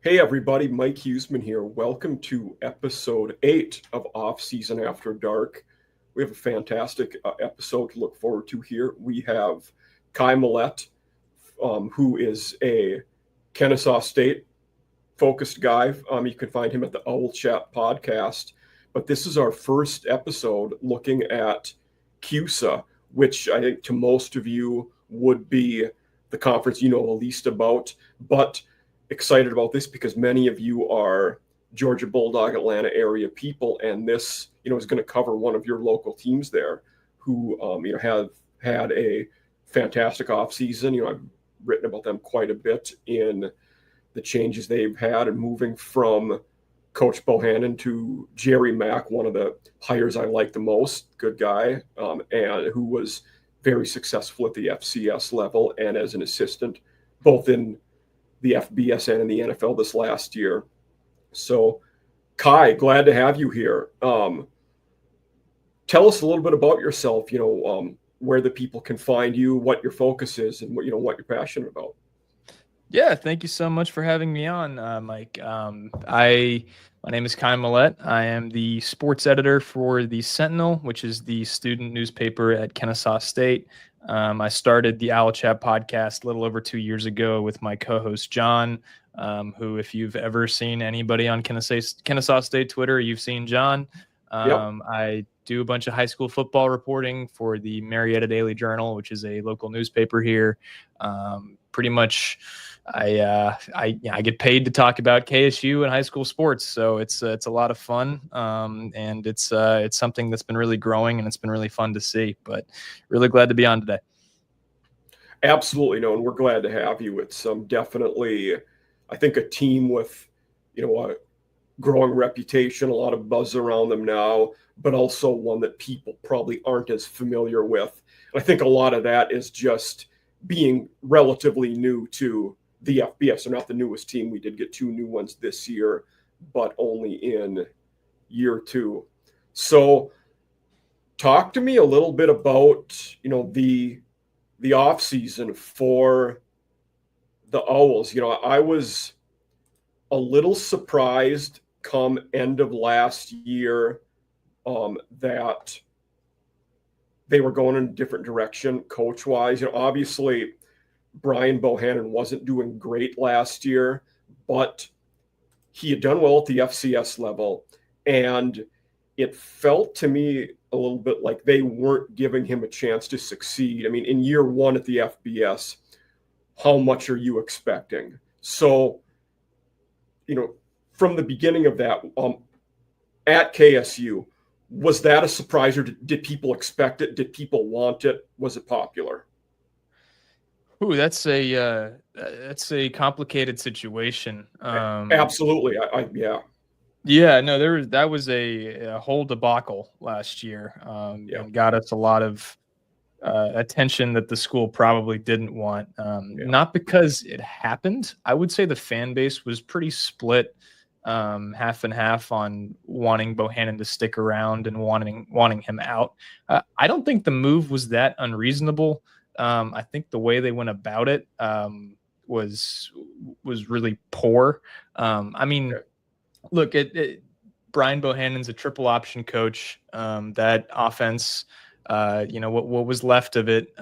Hey everybody, Mike Huseman here. Welcome to episode 8 of Off Season After Dark. We have a fantastic episode to look forward to here. We have Kai Millette, who is a Kennesaw State focused guy. You can find him at the Owl Chat podcast. But this is our first episode looking at CUSA, which I think to most of you would be the conference you know the least about. But excited about this because many of you are Georgia Bulldog Atlanta area people, and this is going to cover one of your local teams there who have had a fantastic offseason. I've written about them quite a bit in the changes they've had and moving from Coach Bohannon to Jerry Mack, one of the hires I like the most, good guy, and who was very successful at the FCS level and as an assistant, both in the FBS and in the NFL this last year. So, Kai, glad to have you here. Tell us a little bit about yourself, where the people can find you, what your focus is, and what you're passionate about. Yeah, thank you so much for having me on, Mike. My name is Kai Millette. I am the sports editor for the Sentinel, which is the student newspaper at Kennesaw State. I started the Owl Chat podcast a little over 2 years ago with my co-host John, who, if you've ever seen anybody on Kennesaw State Twitter, you've seen John. Yep. I do a bunch of high school football reporting for the Marietta Daily Journal, which is a local newspaper here. Pretty much, I get paid to talk about KSU and high school sports, so it's a lot of fun, and it's something that's been really growing, and it's been really fun to see. But really glad to be on today. Absolutely, no, and we're glad to have you. It's definitely, I think, a team with a growing reputation, a lot of buzz around them now, but also one that people probably aren't as familiar with. And I think a lot of that is just being relatively new to the FBS. They're not the newest team. We did get 2 new ones this year, but only in year 2. So talk to me a little bit about, the off season for the Owls. I was a little surprised come end of last year that they were going in a different direction coach-wise. Obviously, Brian Bohannon wasn't doing great last year, but he had done well at the FCS level, and it felt to me a little bit like they weren't giving him a chance to succeed. I mean, in year 1 at the FBS, how much are you expecting? So, from the beginning of that, at KSU, was that a surprise, or did people expect it? Did people want it? Was it popular? Ooh, that's a complicated situation. Absolutely, yeah. Yeah, no, that was a whole debacle last year, and got us a lot of attention that the school probably didn't want. Not because it happened. I would say the fan base was pretty split, half and half on wanting Bohannon to stick around and wanting him out. I don't think the move was that unreasonable. I think the way they went about it was really poor. Look, Brian Bohannon's a triple option coach. That offense, what was left of it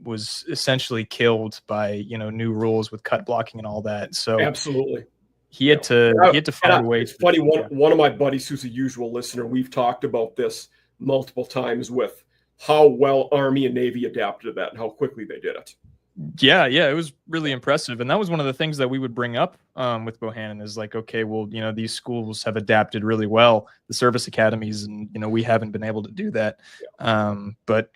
was essentially killed by new rules with cut blocking and all that. So absolutely, he had to find a way. It's funny. One of my buddies who's a usual listener, we've talked about this multiple times with how well Army and Navy adapted to that and how quickly they did it. Yeah, it was really impressive. And that was one of the things that we would bring up with Bohannon is like, okay, well, these schools have adapted really well, the service academies, and, we haven't been able to do that. But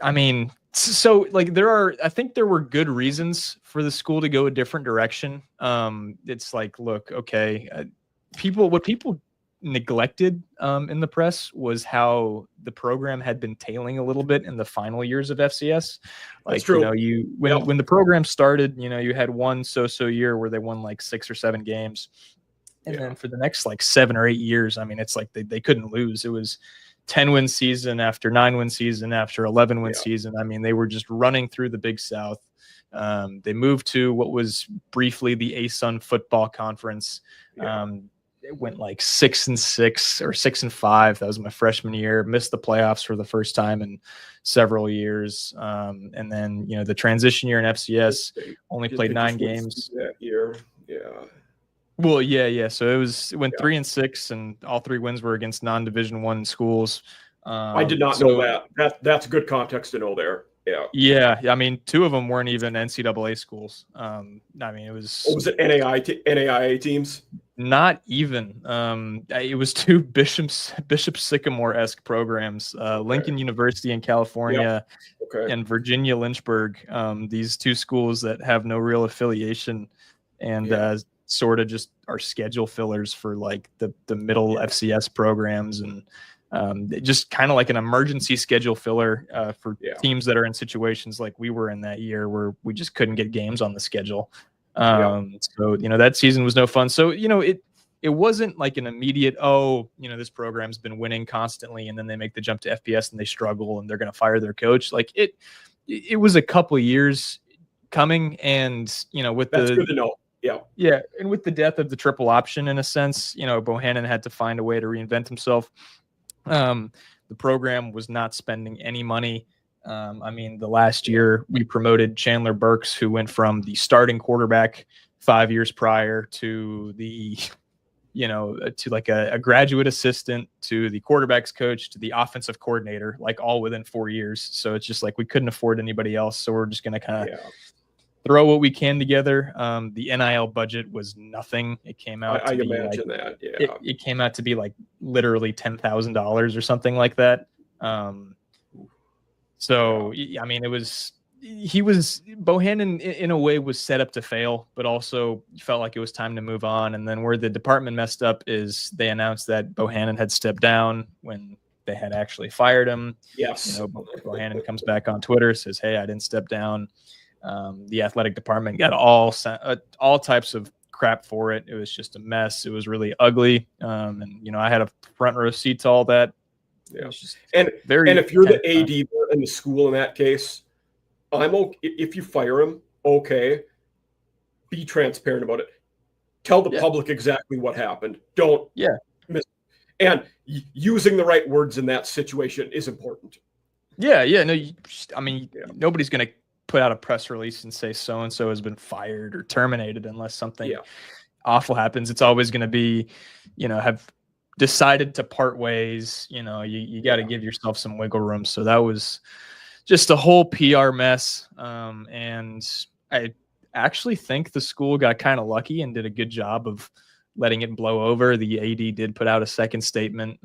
I mean, so like I think there were good reasons for the school to go a different direction. It's like, look, okay, what people neglected in the press was how the program had been tailing a little bit in the final years of FCS. Like, that's true. When the program started, you had one so-so year where they won like 6 or 7 games. And then for the next like 7 or 8 years, I mean, it's like they couldn't lose. It was 10-win season after 9-win season after 11-win season. I mean, they were just running through the Big South, They moved to what was briefly the ASUN football conference. It went like 6-6 or 6-5. That was my freshman year. Missed the playoffs for the first time in several years. And then, the transition year in FCS, only played 9 games that year. Yeah. Well, yeah. So it went 3-6, and all 3 wins were against non-Division I schools. I did not know that. That's good context to know there. Yeah. Yeah. I mean, 2 of them weren't even NCAA schools. I mean, it was. Was it NAIA teams? Not even. It was 2 Bishop Sycamore-esque programs. Lincoln University in California and Virginia Lynchburg. These 2 schools that have no real affiliation, and sort of just are schedule fillers for like the middle FCS programs, and just kind of like an emergency schedule filler for teams that are in situations like we were in that year where we just couldn't get games on the schedule. So, that season was no fun. So, it wasn't like an immediate, this program's been winning constantly, and then they make the jump to FBS and they struggle and they're going to fire their coach. Like it was a couple of years coming, and, with that's good to know. Yeah. And with the death of the triple option, in a sense, Bohannon had to find a way to reinvent himself. The program was not spending any money. I mean, the last year we promoted Chandler Burks, who went from the starting quarterback 5 years prior to the, to like a graduate assistant, to the quarterback's coach, to the offensive coordinator, like all within 4 years. So it's just like we couldn't afford anybody else. So we're just going to kind of throw what we can together. The NIL budget was nothing. It came out. I imagine that. Yeah. It came out to be like literally $10,000 or something like that. So, I mean, Bohannon in a way was set up to fail, but also felt like it was time to move on. And then where the department messed up is they announced that Bohannon had stepped down when they had actually fired him. Yes. Bohannon comes back on Twitter, says, "Hey, I didn't step down." The athletic department got all types of crap for it. It was just a mess. It was really ugly. And I had a front row seat to all that. Yeah. And if you're the AD in the school in that case, I'm okay if you fire him. Okay, be transparent about it. Tell the public exactly what happened. Don't miss. And using the right words in that situation is important. Yeah. No, nobody's going to put out a press release and say so-and-so has been fired or terminated unless something awful happens. It's always going to be, have decided to part ways. You got to give yourself some wiggle room. So that was just a whole PR mess. And I actually think the school got kind of lucky and did a good job of letting it blow over. The AD did put out a second statement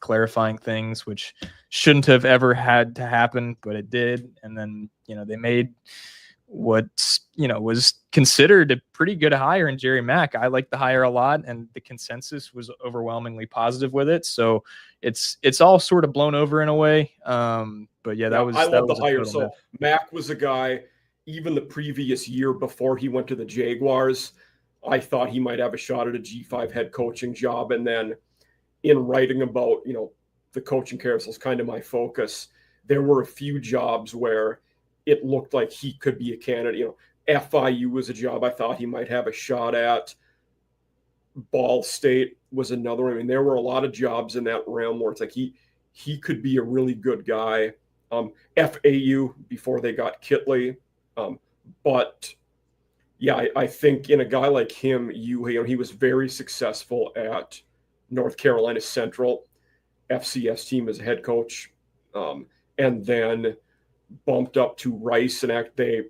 clarifying things, which shouldn't have ever had to happen, but it did. And then, they made what, was considered a pretty good hire in Jerry Mack. I like the hire a lot, and the consensus was overwhelmingly positive with it. So it's all sort of blown over in a way. But I love the hire. So Mack was a guy, even the previous year before he went to the Jaguars, I thought he might have a shot at a G5 head coaching job. And then in writing about, the coaching carousel is kind of my focus. There were a few jobs where it looked like he could be a candidate. FIU was a job I thought he might have a shot at. Ball State was another one. I mean, there were a lot of jobs in that realm where it's like he could be a really good guy. FAU before they got Kitley. But I think in a guy like him, he was very successful at North Carolina Central FCS team as a head coach, and then bumped up to Rice, and they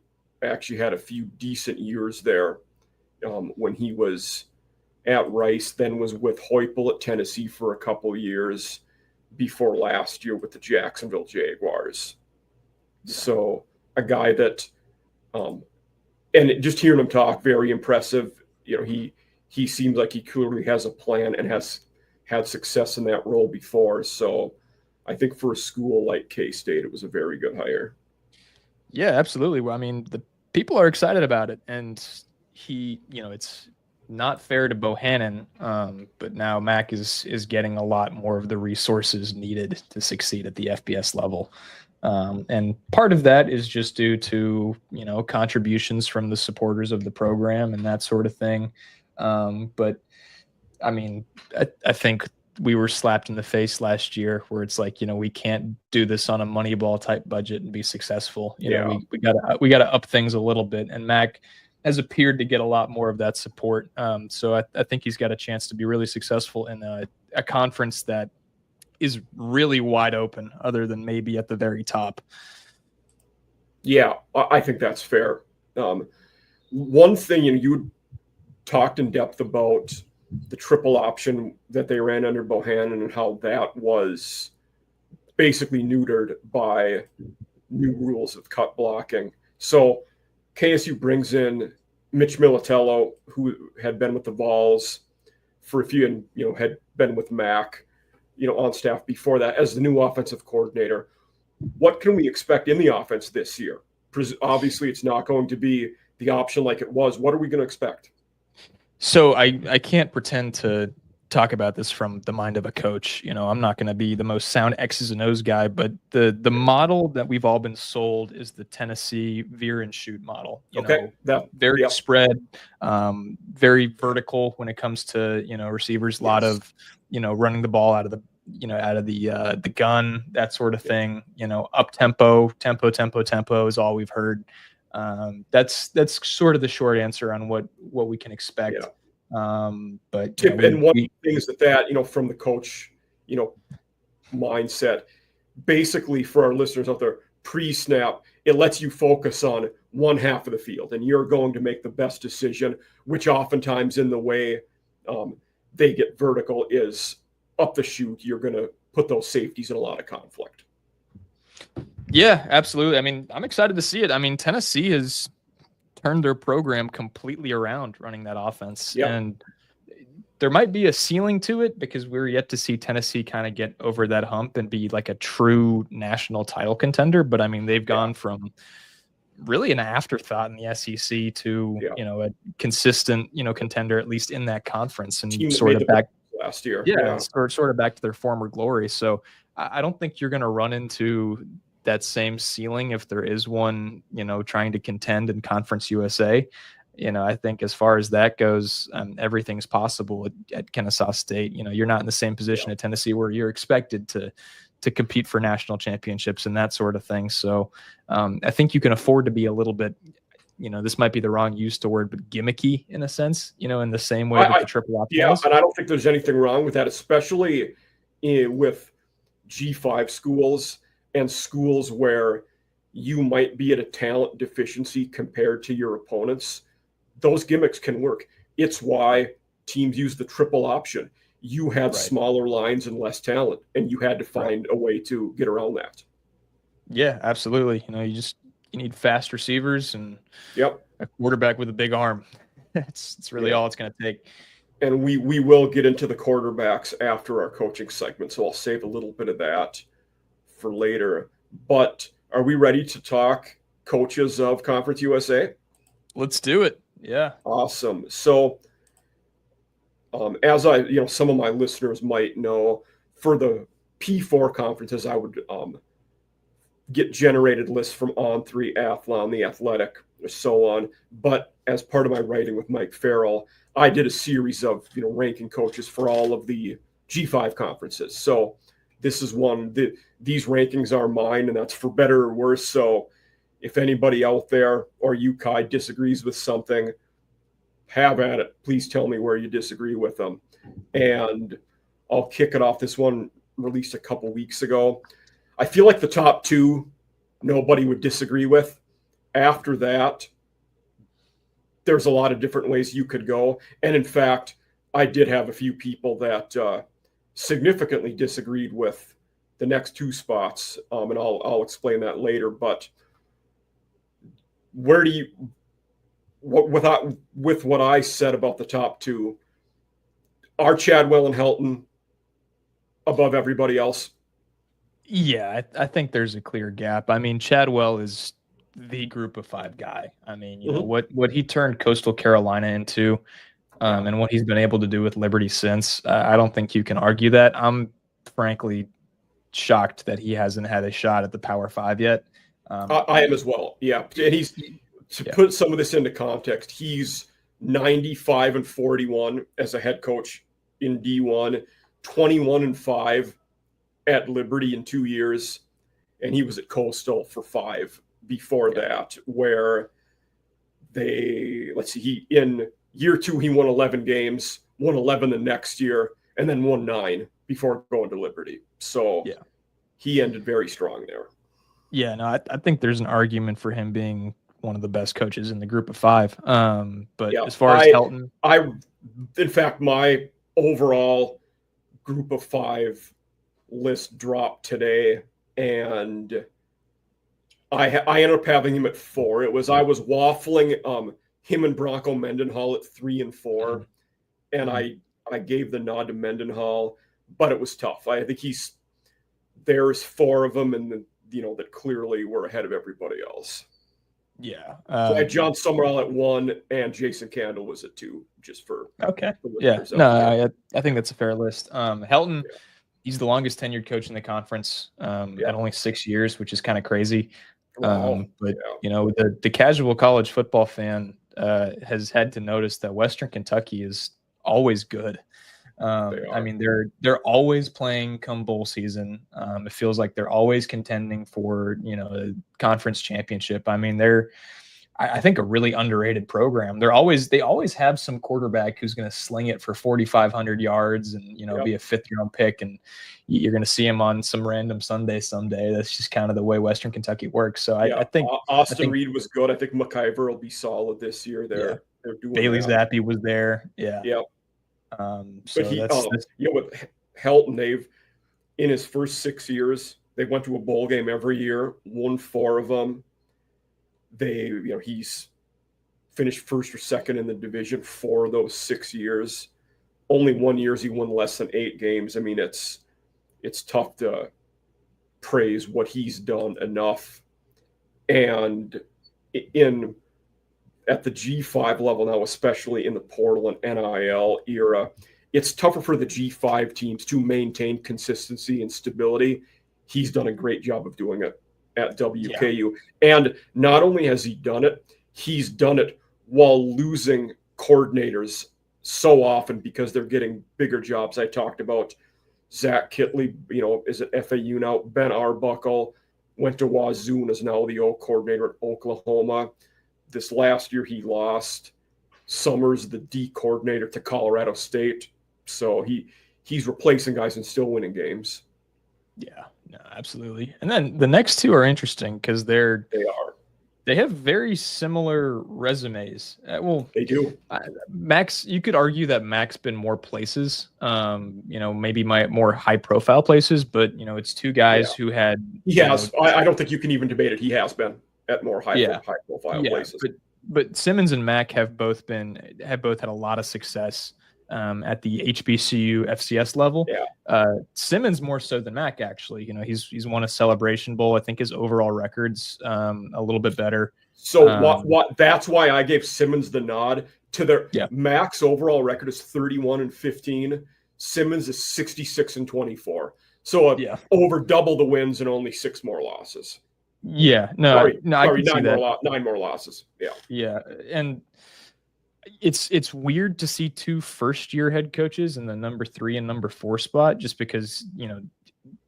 actually had a few decent years there when he was at Rice, then was with Heupel at Tennessee for a couple years before last year with the Jacksonville Jaguars. So a guy that, and just hearing him talk, very impressive. He seems like he clearly has a plan and has had success in that role before. So I think for a school like K-State, it was a very good hire. Yeah, absolutely. Well, I mean, the people are excited about it, and it's not fair to Bohannon, but now Mack is getting a lot more of the resources needed to succeed at the FBS level. And part of that is just due to, contributions from the supporters of the program and that sort of thing. But I mean, I think we were slapped in the face last year where it's like, we can't do this on a Moneyball type budget and be successful. We gotta up things a little bit. And Mac has appeared to get a lot more of that support. So I think he's got a chance to be really successful in a conference that is really wide open, other than maybe at the very top. Yeah, I think that's fair. One thing, you talked in depth about the triple option that they ran under Bohannon and how that was basically neutered by new rules of cut blocking. So KSU brings in Mitch Militello, who had been with the Vols for a few, and had been with Mac, on staff before that, as the new offensive coordinator. What can we expect in the offense this year? Obviously, it's not going to be the option like it was. What are we going to expect? So I can't pretend to talk about this from the mind of a coach. I'm not going to be the most sound X's and O's guy, but the model that we've all been sold is the Tennessee veer and shoot model. Very spread, very vertical when it comes to receivers. A lot of running the ball out of the gun, that sort of thing. Up tempo is all we've heard. That's sort of the short answer on what we can expect. Yeah. But and one of the things that from the coach, mindset, basically for our listeners out there, pre-snap, it lets you focus on one half of the field, and you're going to make the best decision, which oftentimes in the way they get vertical is up the chute. You're going to put those safeties in a lot of conflict. Yeah, absolutely. I mean, I'm excited to see it. I mean, Tennessee has turned their program completely around running that offense. Yep. And there might be a ceiling to it because we're yet to see Tennessee kind of get over that hump and be like a true national title contender. But I mean, they've gone from really an afterthought in the SEC to, a consistent, contender, at least in that conference, and sort of back last year. Sort of back to their former glory. So I don't think you're going to run into that same ceiling if there is one, trying to contend in Conference USA. I think as far as that goes, everything's possible at Kennesaw State. You're not in the same position at Tennessee where you're expected to compete for national championships and that sort of thing. So I think you can afford to be a little bit, this might be the wrong use to word, but gimmicky in a sense, in the same way that the triple option is. And I don't think there's anything wrong with that, especially with G5 schools and schools where you might be at a talent deficiency compared to your opponents. Those gimmicks can work. It's why teams use the triple option. You had smaller lines and less talent, and you had to find a way to get around that. Yeah, absolutely. You need fast receivers and a quarterback with a big arm. It's really all it's going to take. And we will get into the quarterbacks after our coaching segment, so I'll save a little bit of that for later. But are we ready to talk coaches of Conference USA? Let's do it. Yeah. Awesome. So as some of my listeners might know, for the P4 conferences, I would get generated lists from On3, Athlon, The Athletic, or so on. But as part of my writing with Mike Farrell, I did a series of ranking coaches for all of the G5 conferences. So this is one. These rankings are mine, and that's for better or worse. So if anybody out there or you, Kai, disagrees with something, have at it. Please tell me where you disagree with them. And I'll kick it off. This one released a couple weeks ago. I feel like the top two, nobody would disagree with. After that, there's a lot of different ways you could go. And in fact, I did have a few people that significantly disagreed with the next two spots. And I'll explain that later. But where do you, with what I said about the top two, are Chadwell and Helton above everybody else? Yeah, I think there's a clear gap. I mean, Chadwell is the group of five guy. I mean, you know, what he turned Coastal Carolina into, and what he's been able to do with Liberty since, I don't think you can argue that. I'm frankly shocked that he hasn't had a shot at the Power 5 yet. I am as well. Yeah. And he's, to put some of this into context, he's 95-41 as a head coach in D1, 21-5 at Liberty in 2 years. And he was at Coastal for 5 before that, where in year 2, he won 11 games, won 11 the next year, and then won 9 before going to Liberty. So he ended very strong there. Yeah, no, I think there's an argument for him being one of the best coaches in the group of 5. But as far as Helton, in fact, my overall group of 5 list dropped today, and I ended up having him at 4. I was waffling him and Bronco Mendenhall at 3 and 4, and I gave the nod to Mendenhall, but it was tough. I think there's 4 of them, and that clearly were ahead of everybody else. Yeah. So I had John Summerall at 1, and Jason Candle was at 2, just for No, I think that's a fair list. Helton, he's the longest tenured coach in the conference at only 6 years, which is kind of crazy. But the casual college football fan has had to notice that Western Kentucky is always good. I mean, they're always playing come bowl season. It feels like they're always contending for, a conference championship. I mean, they're, I think, a really underrated program. They always have some quarterback who's going to sling it for 4,500 yards and, be a 5th-round pick. And you're going to see him on some random Sunday someday. That's just kind of the way Western Kentucky works. So I think Austin Reed was good. I think McIver will be solid this year. They're doing Bailey Zappi was there. Yeah. But with Helton, in his first 6 years, they went to a bowl game every year, won 4 of them. He's finished first or second in the division 4 of those 6 years. Only 1 year he won less than 8 games. I mean, it's tough to praise what he's done enough. And at the G5 level now, especially in the portal and NIL era, it's tougher for the G5 teams to maintain consistency and stability. He's done a great job of doing it at WKU. And not only has he done it, he's done it while losing coordinators so often because they're getting bigger jobs. I talked about Zach Kitley, is at FAU now. Ben Arbuckle went to Wazoo and is now the O coordinator at Oklahoma. This last year, he lost Summers, the D coordinator, to Colorado State. So he's replacing guys and still winning games. Yeah, no, absolutely. And then the next 2 are interesting because they have very similar resumes. They do. Max, you could argue that Mac's been more places, maybe more high profile places, but it's 2 guys who had. He has. I don't think you can even debate it. He has been at more high profile places. But Simmons and Mac have both had a lot of success at the HBCU FCS level. Simmons more so than Mac, actually. He's won a Celebration Bowl. I think his overall record's a little bit better. So that's why I gave Simmons the nod to their Mac's overall record is 31-15. Simmons is 66-24. So over double the wins and only 6 more losses. Yeah, sorry, I can see that. 9 more losses. Yeah, and it's weird to see 2 first-year head coaches in the number 3 and number 4 spot, just because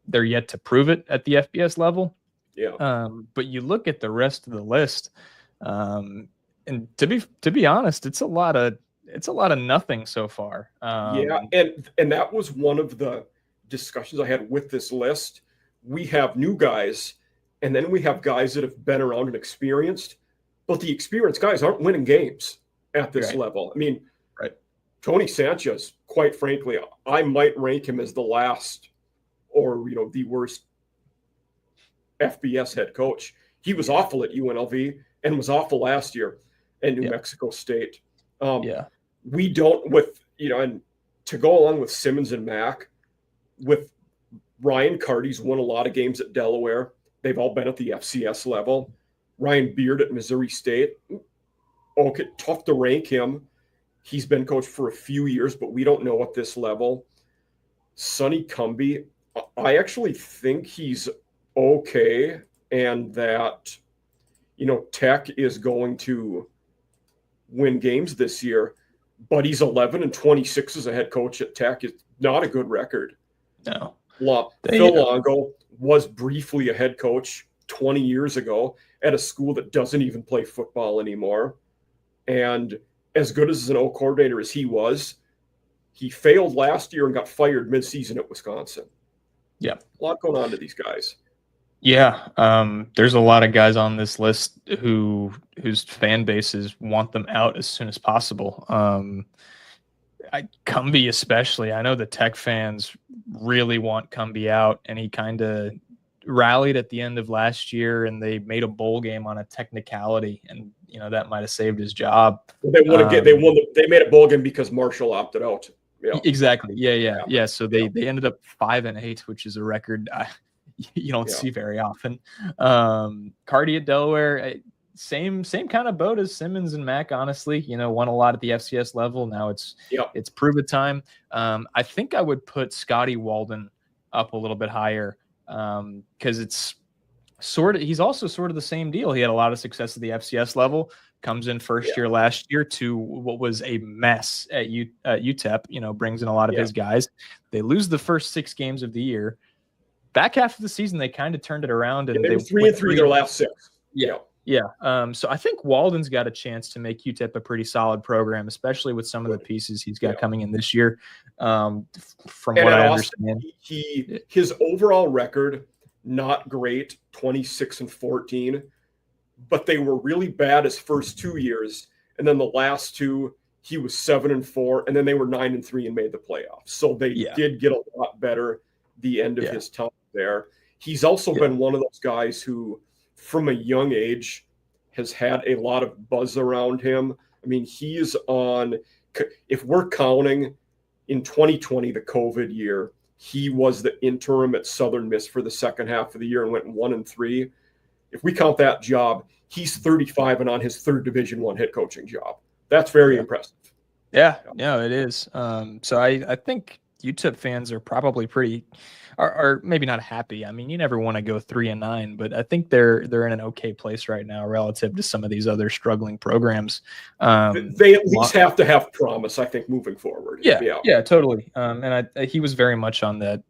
they're yet to prove it at the FBS level. But you look at the rest of the list, and to be honest, it's a lot of nothing so far. And that was one of the discussions I had with this list. We have new guys. And then we have guys that have been around and experienced, but the experienced guys aren't winning games at this level. I mean, Tony Sanchez, quite frankly, I might rank him as the last or, the worst FBS head coach. He was awful at UNLV and was awful last year at New Mexico State. We don't and to go along with Simmons and Mac, with Ryan Carty's won a lot of games at Delaware. They've all been at the FCS level. Ryan Beard at Missouri State. Okay, tough to rank him. He's been coached for a few years, but we don't know at this level. Sonny Cumbie, I actually think he's okay, and that, Tech is going to win games this year, but he's 11-26 as a head coach at Tech. It's not a good record. No. Phil Longo was briefly a head coach 20 years ago at a school that doesn't even play football anymore. And as good as an O coordinator as he was, he failed last year and got fired midseason at Wisconsin. Yeah. A lot going on to these guys. Yeah. There's a lot of guys on this list whose fan bases want them out as soon as possible. Cumbie especially. I know the Tech fans really want Cumbie out, and he kind of rallied at the end of last year, and they made a bowl game on a technicality, and that might have saved his job. They made a bowl game because Marshall opted out. Yeah. Exactly. Yeah. So they ended up 5-8, which is a record you don't see very often. Cardi at Delaware. Same kind of boat as Simmons and Mack, honestly. Won a lot at the FCS level. Now it's prove it time. I think I would put Scotty Walden up a little bit higher because it's he's also sort of the same deal. He had a lot of success at the FCS level, comes in first year last year to what was a mess at UTEP, brings in a lot of his guys. They lose the first 6 games of the year. Back half of the season, they kind of turned it around. And they were 3-3 their last 6. Yeah. So I think Walden's got a chance to make UTEP a pretty solid program, especially with some of the pieces he's got coming in this year. From what I understand, his overall record, not great, 26-14, but they were really bad his first 2 years, and then the last 2 he was 7-4, and then they were 9-3 and made the playoffs. So they did get a lot better the end of his time there. He's also been one of those guys who, from a young age, has had a lot of buzz around him. I mean, he's on, if we're counting in 2020, the COVID year, he was the interim at Southern Miss for the second half of the year and went 1-3. If we count that job, he's 35 and on his 3rd Division I head coaching job. That's very impressive. Yeah, it is. So I think UTEP fans are probably are maybe not happy. I mean, you never want to go 3-9, but I think they're in an okay place right now relative to some of these other struggling programs. They at least have to have promise, I think, moving forward. Yeah, totally. And he was very much on that,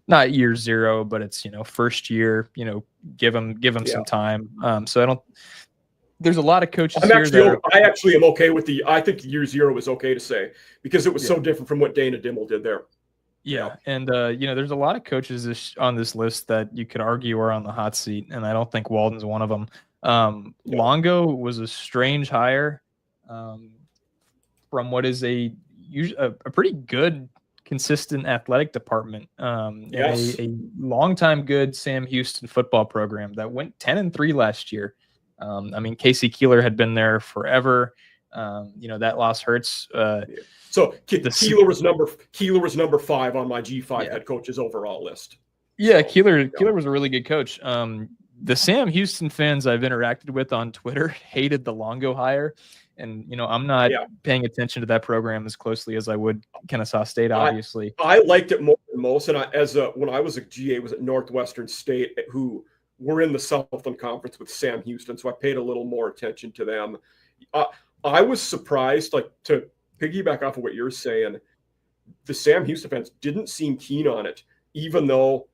not year 0, but it's first year. Give him some time. So I don't. There's a lot of coaches I actually am okay with I think year 0 is okay to say because it was so different from what Dana Dimmel did there. Yeah. And, there's a lot of coaches on this list that you could argue are on the hot seat, and I don't think Walden's one of them. Longo was a strange hire from what is a pretty good, consistent athletic department. A longtime good Sam Houston football program that went 10-3 last year. I mean, Casey Keeler had been there forever. That loss hurts. So Keeler was number 5 on my G5 head coaches overall list. Yeah, Keeler was a really good coach. The Sam Houston fans I've interacted with on Twitter hated the Longo hire, and I'm not paying attention to that program as closely as I would Kennesaw State. Obviously, I liked it more than most. And when I was a GA, was at Northwestern State, who were in the Southland Conference with Sam Houston, so I paid a little more attention to them. I was surprised, to piggyback off of what you're saying, the Sam Houston fans didn't seem keen on it, even though,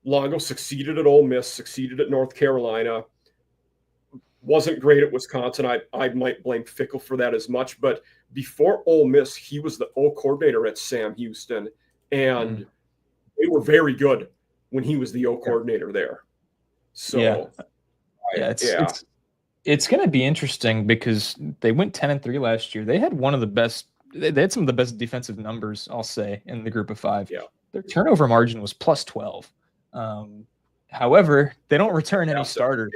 Longo succeeded at Ole Miss, succeeded at North Carolina, wasn't great at Wisconsin. I might blame Fickle for that as much, but before Ole Miss, he was the O coordinator at Sam Houston, and they were very good when he was the O coordinator there. So, it's going to be interesting because they went 10-3 last year. They had one of the best. They had some of the best defensive numbers, I'll say, in the group of 5. Yeah, their turnover margin was +12. However, they don't return any starters.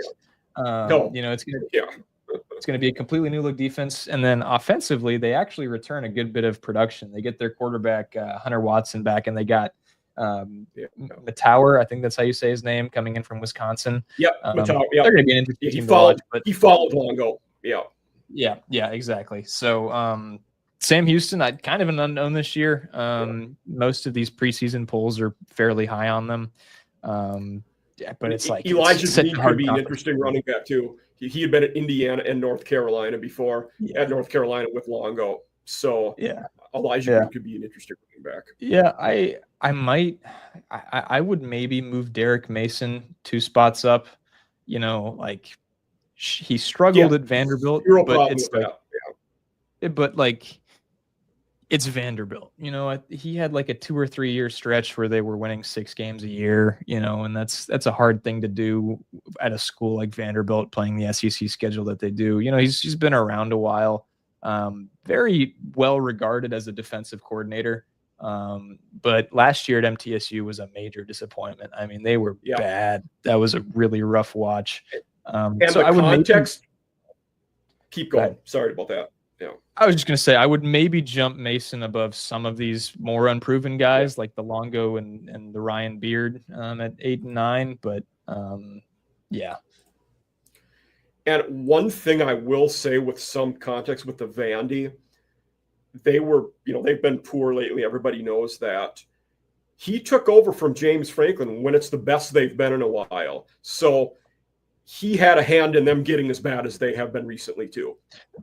No. It's going to be a completely new look defense, and then offensively, they actually return a good bit of production. They get their quarterback Hunter Watson back, and they got Matauer, I think that's how you say his name, coming in from Wisconsin. Matauer. They're going to be an interesting team to watch. But he followed Longo. Yeah, exactly. So Sam Houston, I kind of an unknown this year. Most of these preseason polls are fairly high on them. Yeah, but it's like Elijah it's such Green a could hard be an conference. interesting running back too. He had been at Indiana and North Carolina before, at North Carolina with Longo. So Yeah, Elijah yeah, Green could be an interesting running back. yeah. I would maybe move Derek Mason 2 spots up. Like he struggled Yeah, at Vanderbilt, zero but problem it's with like, that. but like it's Vanderbilt. He had like a 2 or 3 year stretch where they were winning 6 games a year. And that's a hard thing to do at a school like Vanderbilt, playing the SEC schedule that they do. He's been around a while. Very well regarded as a defensive coordinator. But last year at MTSU was a major disappointment. I mean, they were bad. That was a really rough watch. And so the I would context. Keep going. Go Sorry about that. Yeah. I was just going to say, I would maybe jump Mason above some of these more unproven guys like the Longo and the Ryan Beard at 8 and 9. But yeah. And one thing I will say with some context with the Vandy, they've been poor lately. Everybody knows that. He took over from James Franklin when it's the best they've been in a while. So he had a hand in them getting as bad as they have been recently too.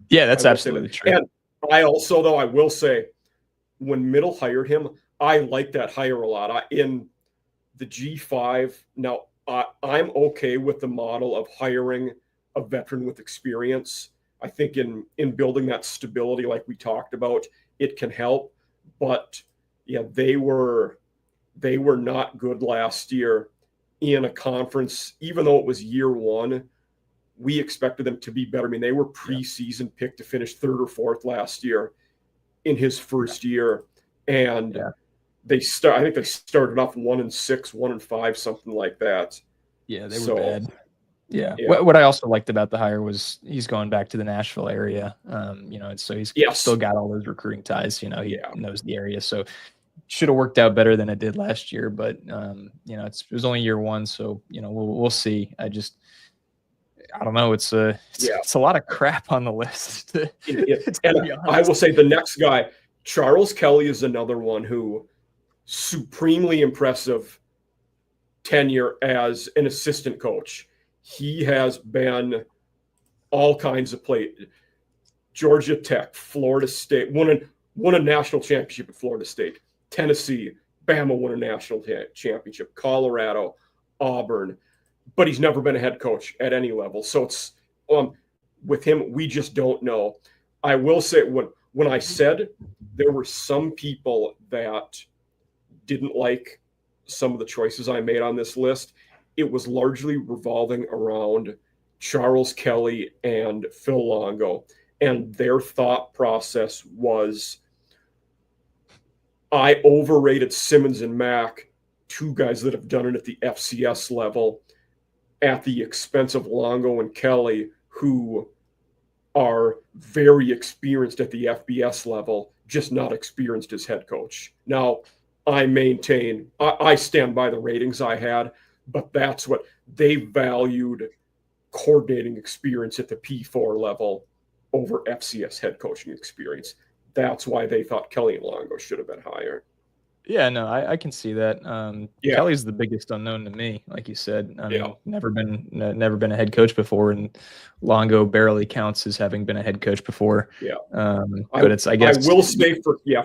Yeah, that's absolutely true. And I will say, when Middle hired him, I like that hire a lot. In the G5, now I'm okay with the model of hiring a veteran with experience. I think in building that stability, like we talked about, it can help. But yeah, they were not good last year in a conference, even though it was year one. We expected them to be better. I mean, they were preseason picked to finish 3rd or 4th last year in his first year. And I think they started off 1-6, 1-5, something like that. Yeah, they were bad. Yeah. What I also liked about the hire was he's going back to the Nashville area. So he's still got all those recruiting ties. He knows the area. So should have worked out better than it did last year. But it was only year one, so we'll see. I don't know. It's a lot of crap on the list. And I will say the next guy, Charles Kelly, is another one who supremely impressive tenure as an assistant coach. He has been all kinds of play. Georgia Tech, Florida State, won a national championship at Florida State. Tennessee, Bama won a national championship. Colorado, Auburn. But he's never been a head coach at any level. So it's with him, we just don't know. I will say when I said there were some people that didn't like some of the choices I made on this list, it was largely revolving around Charles Kelly and Phil Longo. And their thought process was, I overrated Simmons and Mack, 2 guys that have done it at the FCS level, at the expense of Longo and Kelly, who are very experienced at the FBS level, just not experienced as head coach. Now, I stand by the ratings I had, but that's what they valued, coordinating experience at the P4 level over FCS head coaching experience. That's why they thought Kelly and Longo should have been higher. Yeah, no, I can see that. Kelly's the biggest unknown to me, like you said. Never been a head coach before, and Longo barely counts as having been a head coach before. Yeah, but I guess I will say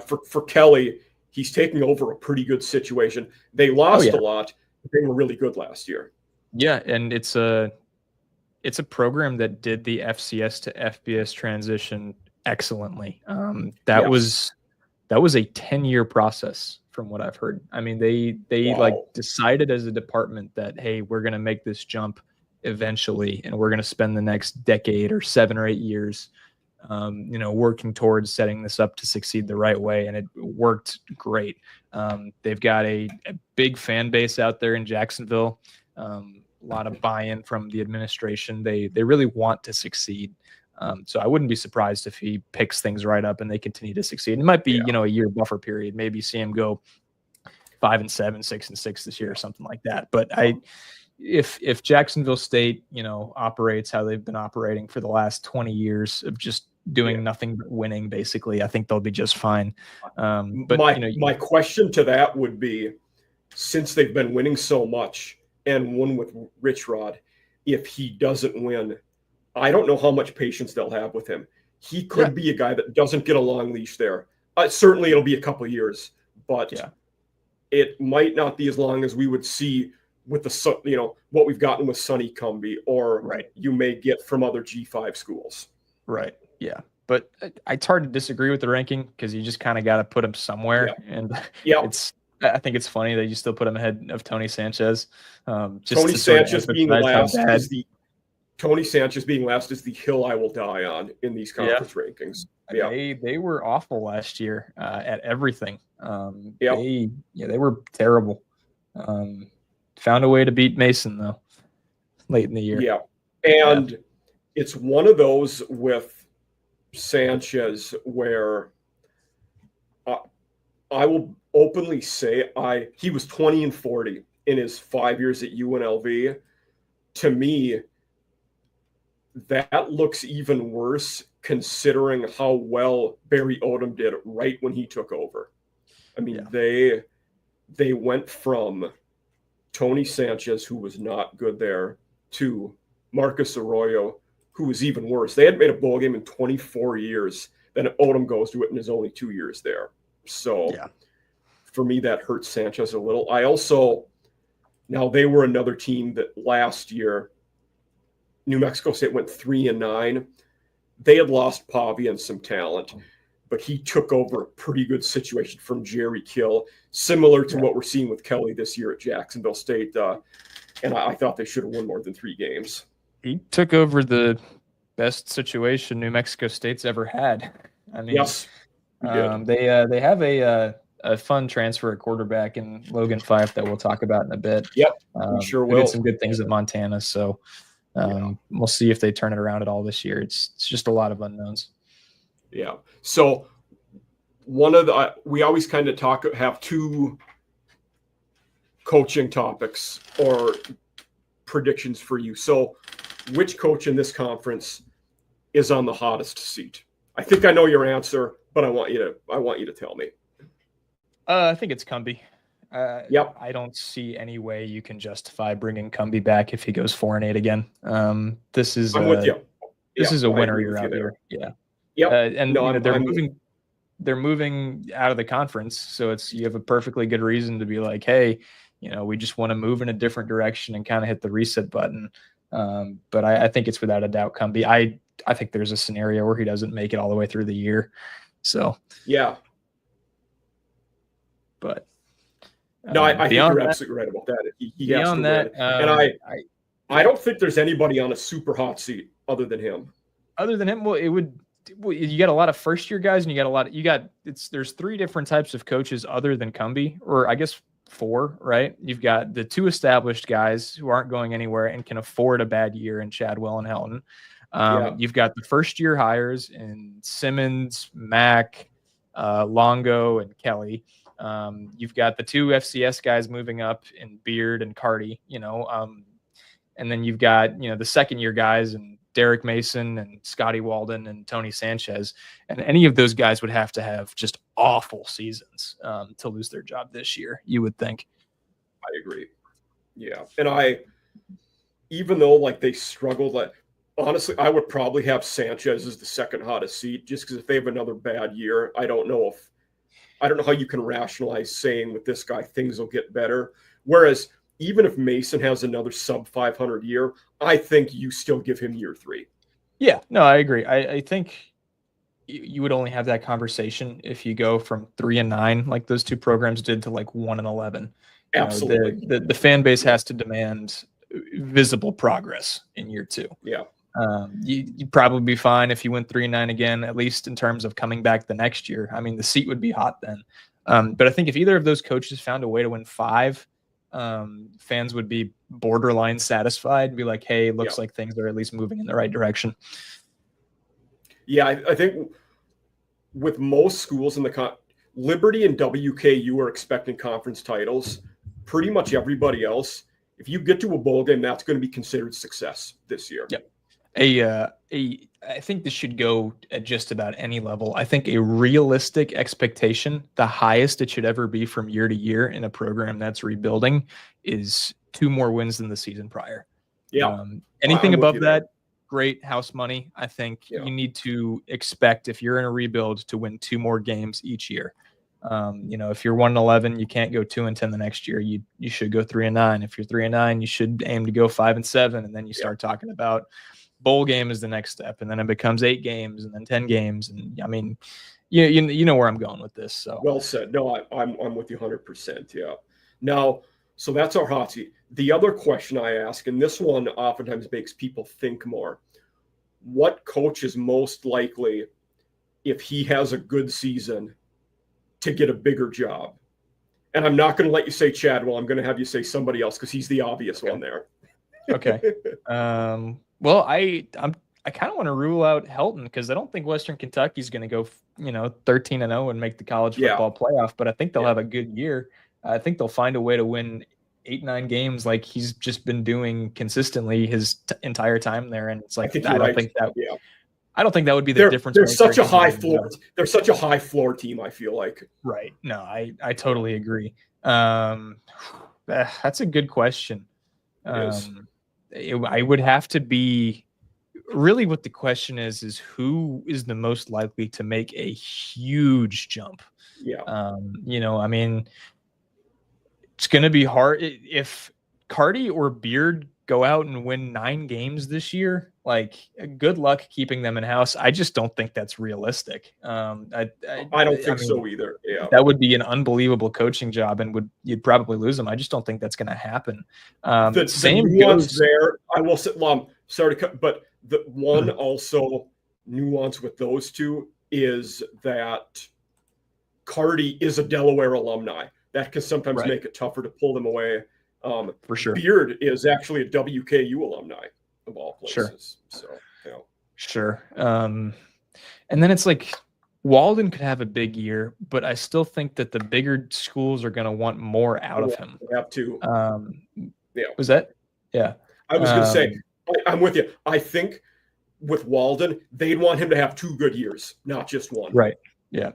for Kelly, he's taking over a pretty good situation. They lost a lot, but they were really good last year. Yeah, and it's a program that did the FCS to FBS transition excellently. That was a 10-year process from what I've heard. I mean, they decided as a department that, hey, we're going to make this jump eventually, and we're going to spend the next decade or 7 or 8 years, working towards setting this up to succeed the right way. And it worked great. They've got a big fan base out there in Jacksonville. A lot of buy-in from the administration. They really want to succeed. So I wouldn't be surprised if he picks things right up and they continue to succeed. It might be, a year buffer period. Maybe see him go 5-7, 6-6 this year or something like that. But if Jacksonville State, operates how they've been operating for the last 20 years of just doing nothing but winning, basically, I think they'll be just fine. But my question to that would be, since they've been winning so much and won with Rich Rod, if he doesn't win, I don't know how much patience they'll have with him. He could be a guy that doesn't get a long leash there. Certainly it'll be a couple of years, but it might not be as long as we would see with what we've gotten with Sonny Cumbie, or you may get from other G5 schools. Right. Yeah. But it's hard to disagree with the ranking because you just kind of got to put him somewhere. And I think it's funny that you still put him ahead of Tony Sanchez. Tony Sanchez being last is the hill I will die on in these conference rankings. Yeah. They were awful last year at everything. They were terrible. Found a way to beat Mason though late in the year. Yeah. And it's one of those with Sanchez where I will openly say he was 20-40 in his 5 years at UNLV. To me, that looks even worse considering how well Barry Odom did right when he took over. I mean, they went from Tony Sanchez, who was not good there, to Marcus Arroyo, who was even worse. They hadn't made a bowl game in 24 years. Then Odom goes to it in his only 2 years there. So for me, that hurts Sanchez a little. Now they were another team that last year, New Mexico State went 3-9. They had lost Pavi and some talent, but he took over a pretty good situation from Jerry Kill, similar to what we're seeing with Kelly this year at Jacksonville State. And I thought they should have won more than 3 games. He took over the best situation New Mexico State's ever had. I mean, they have a fun transfer at quarterback in Logan Fife that we'll talk about in a bit. Yep, sure will. They did some good things at Montana, so we'll see if they turn it around at all this year. It's just a lot of unknowns. Yeah. So we always kind of have 2 coaching topics or predictions for you. So which coach in this conference is on the hottest seat? I think I know your answer, but I want you to tell me. I think it's Cumbie. Yep. I don't see any way you can justify bringing Cumbie back if he goes 4-8 again. I'm with you. This is a winner year out here. Yeah. Yep. They're moving out of the conference, so you have a perfectly good reason to be like, hey, we just want to move in a different direction and kind of hit the reset button. But I think it's without a doubt Cumbie. I think there's a scenario where he doesn't make it all the way through the year. So but I think you're absolutely right about that. He has to win. And I don't think there's anybody on a super hot seat other than him. You got a lot of first-year guys, and there's 3 different types of coaches other than Cumbie, or I guess 4, right? You've got the 2 established guys who aren't going anywhere and can afford a bad year in Chadwell and Helton. You've got the first-year hires in Simmons, Mack, Longo, and Kelly. You've got the 2 FCS guys moving up in Beard and Carty, and then you've got, the second-year guys and Derek Mason and Scotty Walden and Tony Sanchez. And any of those guys would have to have just awful seasons to lose their job this year, you would think. I agree. Yeah. And even though they struggled, honestly, I would probably have Sanchez as the second hottest seat just because if they have another bad year, I don't know how you can rationalize saying with this guy things will get better. Whereas even if Mason has another sub 500 year, I think you still give him year 3. Yeah, no, I agree. I think you would only have that conversation if you go from 3-9, like those 2 programs did, to 1-11. Absolutely. The fan base has to demand visible progress in year 2. Yeah. You'd probably be fine if you went 3-9 again, at least in terms of coming back the next year. I mean, the seat would be hot then. But I think if either of those coaches found a way to win 5, fans would be borderline satisfied and be like, hey, it looks like things are at least moving in the right direction. Yeah, I think with most schools in the Liberty and WKU are expecting conference titles. Pretty much everybody else, if you get to a bowl game, that's going to be considered success this year. Yep. I think this should go at just about any level. I think a realistic expectation, the highest it should ever be from year to year in a program that's rebuilding, is 2 more wins than the season prior. Yeah. Anything I'm with above you there. that, great house money. I think Yeah. you need to expect, if you're in a rebuild, to win 2 more games each year. If you're 1-11, you can't go 2-10 the next year. You should go 3-9. If you're 3-9, you should aim to go 5-7, and then you start talking about bowl game is the next step, and then it becomes 8 games, and then 10 games, and I mean, you know where I'm going with this. So well said. No, I'm with you 100%. Yeah. Now, so that's our hot seat. The other question I ask, and this one oftentimes makes people think more: what coach is most likely, if he has a good season, to get a bigger job? And I'm not going to let you say Chadwell. I'm going to have you say somebody else because he's the obvious one there. Okay. Well, I kind of want to rule out Helton because I don't think Western Kentucky's going to go 13-0 and make the college football playoff, but I think they'll have a good year. I think they'll find a way to win 8-9 games like he's just been doing consistently his entire time there. And it's like I don't think that would be the difference. There's such a high floor. They're such a high floor team, I feel like. Right. No, I totally agree. That's a good question. I would have to be really what the question is who is the most likely to make a huge jump? Yeah. I mean, it's going to be hard if Cardi or Beard go out and win 9 games this year. Like, good luck keeping them in house. I just don't think that's realistic. I don't think so either. Yeah, that would be an unbelievable coaching job, and you'd probably lose them. I just don't think that's going to happen. The same nuance there. I will say, sorry to cut, but the one also nuance with those two is that Cardi is a Delaware alumni. That can sometimes make it tougher to pull them away. For sure. Beard is actually a WKU alumni of all places. Sure. So, Sure. And then it's like Walden could have a big year, but I still think that the bigger schools are going to want more out of him. They have to. Was that? Yeah. I was going to say, I'm with you. I think with Walden, they'd want him to have 2 good years, not just one. Right. Yeah.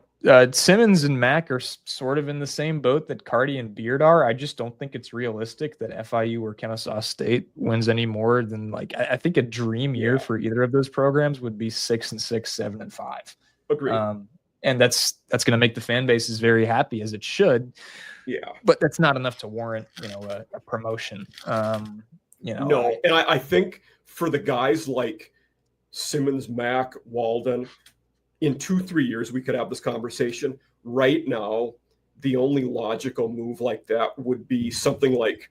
Simmons and Mack are sort of in the same boat that Cardi and Beard are. I just don't think it's realistic that FIU or Kennesaw State wins any more than I think a dream year for either of those programs would be 6-6, 7-5. Agreed. And that's going to make the fan bases very happy, as it should. Yeah. But that's not enough to warrant, a promotion. No, and I think for the guys like Simmons, Mack, Walden, in 2-3 years, we could have this conversation. Right now, the only logical move like that would be something like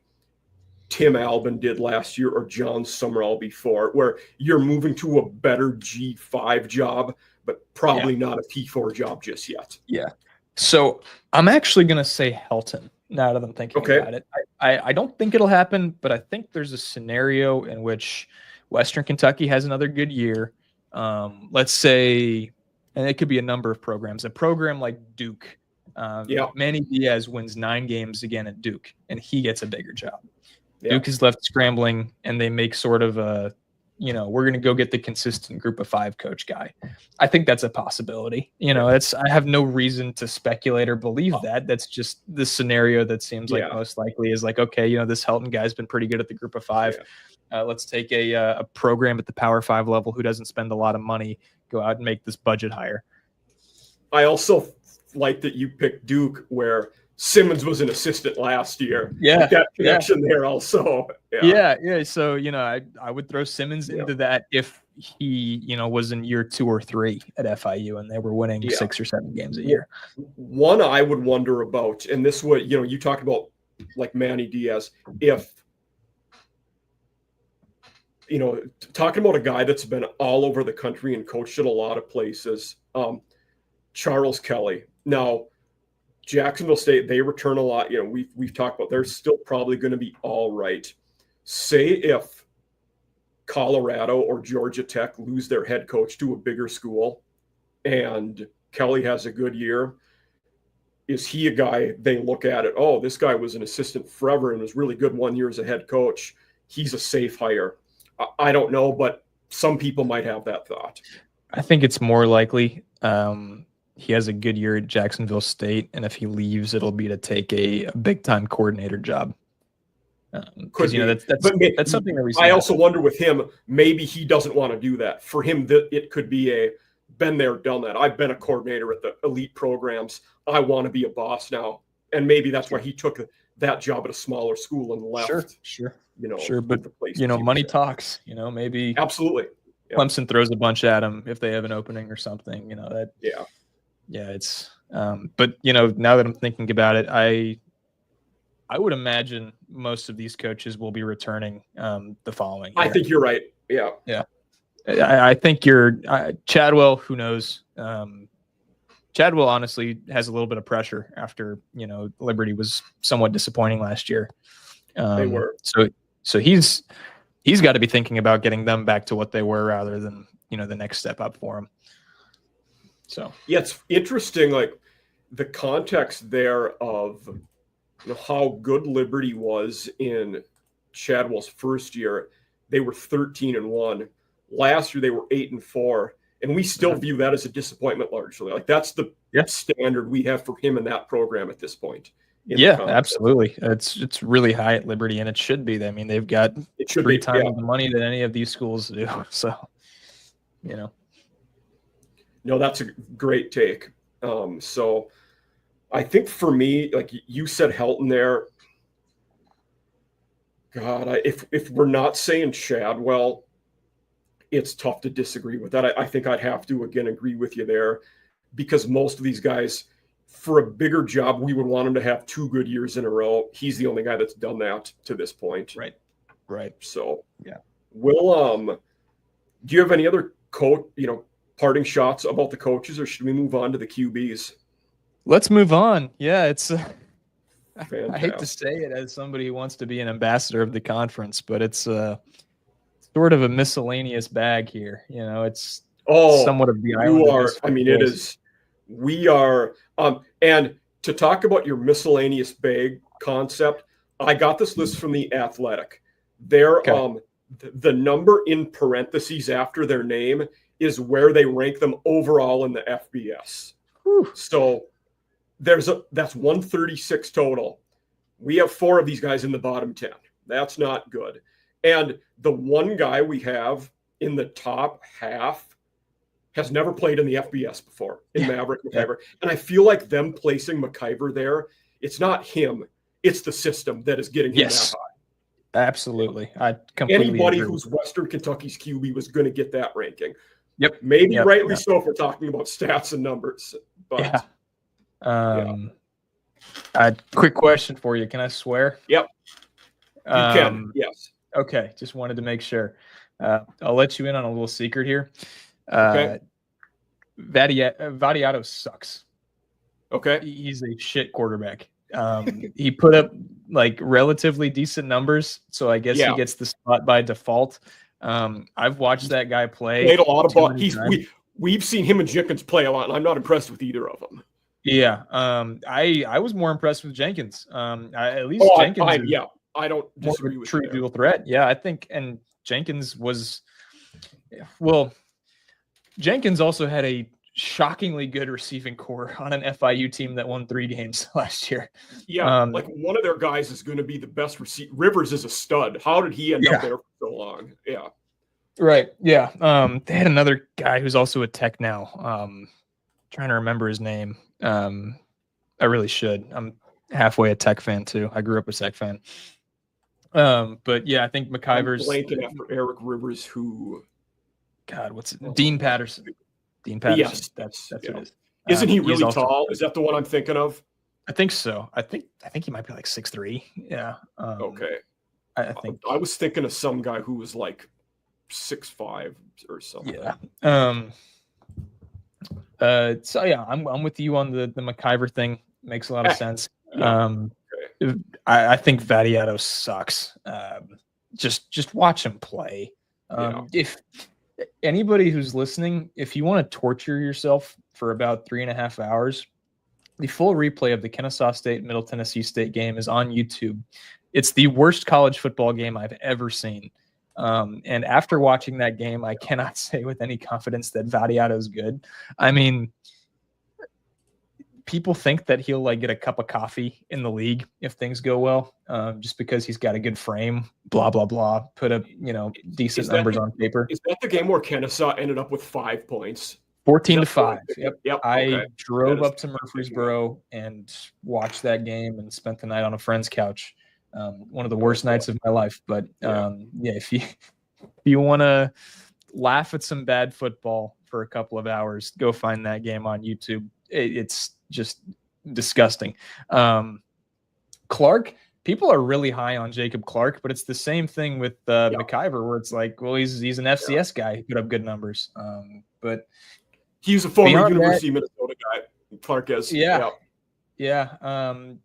Tim Albin did last year or John Summerall before, where you're moving to a better G5 job, but probably not a T4 job just yet. Yeah. So I'm actually going to say Helton now that I'm thinking about it. I don't think it'll happen, but I think there's a scenario in which Western Kentucky has another good year. Let's say, and it could be a number of programs. A program like Duke, Manny Diaz wins 9 games again at Duke, and he gets a bigger job. Yeah. Duke is left scrambling, and they make sort of a, we're going to go get the consistent group of 5 coach guy. I think that's a possibility. I have no reason to speculate or believe that. That's just the scenario that seems like most likely is okay, this Helton guy's been pretty good at the group of 5. Yeah. Let's take a program at the Power 5 level who doesn't spend a lot of money, go out and make this budget higher. I also like that you picked Duke, where Simmons was an assistant last year. Yeah. That connection there also. Yeah. So, I would throw Simmons into that if he, was in year 2 or 3 at FIU and they were winning 6 or 7 games a year. One I would wonder about, and this would, you talked about like Manny Diaz, if, talking about a guy that's been all over the country and coached at a lot of places, Charles Kelly. Now, Jacksonville State, they return a lot. We've talked about they're still probably going to be all right. Say if Colorado or Georgia Tech lose their head coach to a bigger school and Kelly has a good year, is he a guy they look at it, oh, this guy was an assistant forever and was really good 1 year as a head coach, he's a safe hire? I don't know, but some people might have that thought. I think it's more likely he has a good year at Jacksonville State, and if he leaves, it'll be to take a big-time coordinator job. Because that's something that we see. I also wonder with him, maybe he doesn't want to do that. For him, that it could be a been there, done that. I've been a coordinator at the elite programs. I want to be a boss now, and maybe that's why he took that job at a smaller school and left. Sure. But money talks. Maybe absolutely. Yeah. Clemson throws a bunch at him if they have an opening or something. It's. But now that I'm thinking about it, I would imagine most of these coaches will be returning the following year. I think you're right. Yeah. I think you're Chadwell. Who knows? Chadwell honestly has a little bit of pressure after Liberty was somewhat disappointing last year. They were. So he's got to be thinking about getting them back to what they were rather than the next step up for him. So yeah, it's interesting, like the context there of how good Liberty was in Chadwell's first year. They were 13-1. Last year they were 8-4, and we still view that as a disappointment largely. Like that's the standard we have for him in that program at this point. Yeah, absolutely. It's really high at Liberty, and it should be. I mean, they've got 3 times the money that any of these schools do. So, No, that's a great take. So I think for me, like you said, Helton there. God, if we're not saying Chadwell, it's tough to disagree with that. I think I'd have to again agree with you there, because most of these guys, for a bigger job, we would want him to have 2 good years in a row. He's the only guy that's done that to this point. Right. So yeah. Do you have any other parting shots about the coaches, or should we move on to the QBs? Let's move on. Yeah, it's I hate to say it as somebody who wants to be an ambassador of the conference, but it's sort of a miscellaneous bag here. It's somewhat of the island. You are. I mean, it is. We are. And to talk about your miscellaneous bag concept, I got this list from The Athletic. The number in parentheses after their name is where they rank them overall in the FBS. Whew. So that's 136 total. We have 4 of these guys in the bottom 10. That's not good. And the one guy we have in the top half has never played in the FBS before, in Maverick McIver. And I feel like them placing McIver there, it's not him, it's the system that is getting him that high. Absolutely. I completely Anybody agree. who's Western Kentucky's QB was going to get that ranking. Yep. Maybe rightly so if we're talking about stats and numbers. But quick question for you. Can I swear? Yep. You can. Yes. Okay. Just wanted to make sure. I'll let you in on a little secret here. Okay. Vadiato sucks. Okay. He's a shit quarterback. He put up like relatively decent numbers, so I guess he gets the spot by default. I've watched that guy play. Played a lot of ball. We've seen him and Jenkins play a lot, and I'm not impressed with either of them. Yeah. I was more impressed with Jenkins. At least Jenkins. I don't disagree with true dual threat. Yeah, I think, and Jenkins was. Well, Jenkins also had a shockingly good receiving core on an FIU team that won 3 games last year. Yeah, like one of their guys is going to be the best receiver. Rivers is a stud. How did he end up there for so long? Yeah. Right. Yeah. They had another guy who's also a Tech now. Trying to remember his name. I really should. I'm halfway a Tech fan too. I grew up a Tech fan. But yeah, I think McIver's blanking after Eric Rivers, who what's it? Dean Patterson. Dean Patterson. Yes, that's what it is. Isn't he really tall? Is that the one I'm thinking of? I think so. I think he might be like 6'3". Yeah. Okay. I think I was thinking of some guy who was like 6'5" or something. Yeah. So yeah, I'm with you on the McIver thing. Makes a lot of sense. I think Vadiato sucks. Just watch him play. If anybody who's listening, if you want to torture yourself for about 3.5 hours, the full replay of the Kennesaw State Middle Tennessee State game is on YouTube. It's the worst college football game I've ever seen. And after watching that game, I cannot say with any confidence that Vadiato is good. I mean, people think that he'll like get a cup of coffee in the league if things go well, just because he's got a good frame, blah, blah, blah, put up, decent numbers on paper. Is that the game where Kennesaw ended up with 5 points? 14-5. Yep. I drove up to Murfreesboro and watched that game and spent the night on a friend's couch. One of the worst nights of my life. But if you want to laugh at some bad football for a couple of hours, go find that game on YouTube. It's just disgusting. Clark, people are really high on Jacob Clark, but it's the same thing with McIver, where it's like, well, he's an FCS guy who put up good numbers. But he's a former University of Minnesota guy. Clark is.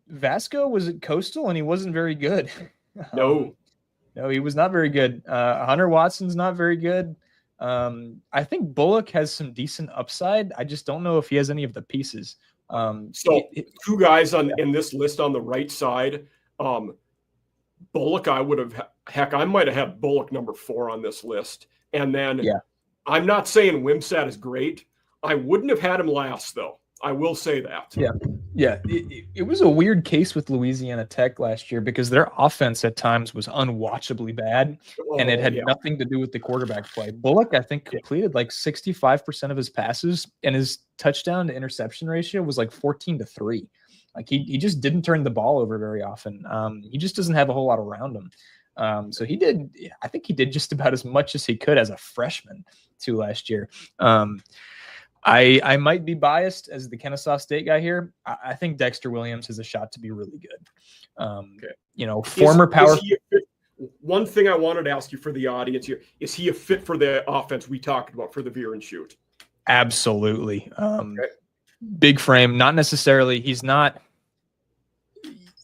Vasco was at Coastal, and he wasn't very good. No, he was not very good. Hunter Watson's not very good. I think Bullock has some decent upside. I just don't know if he has any of the pieces. Two guys in this list on the right side. Bullock, I might have had Bullock number 4 on this list. And then I'm not saying Wimsatt is great. I wouldn't have had him last, though. I will say that. Yeah. It was a weird case with Louisiana Tech last year because their offense at times was unwatchably bad, and it had nothing to do with the quarterback play. Bullock, I think, completed like 65% of his passes, and his touchdown to interception ratio was like 14-3. Like he just didn't turn the ball over very often. He just doesn't have a whole lot around him. So I think he did just about as much as he could as a freshman too last year. I might be biased as the Kennesaw State guy here. I think Dexter Williams has a shot to be really good. Former power. One thing I wanted to ask you for the audience here, is he a fit for the offense we talked about for the veer and shoot? Absolutely. Big frame, not necessarily. He's not.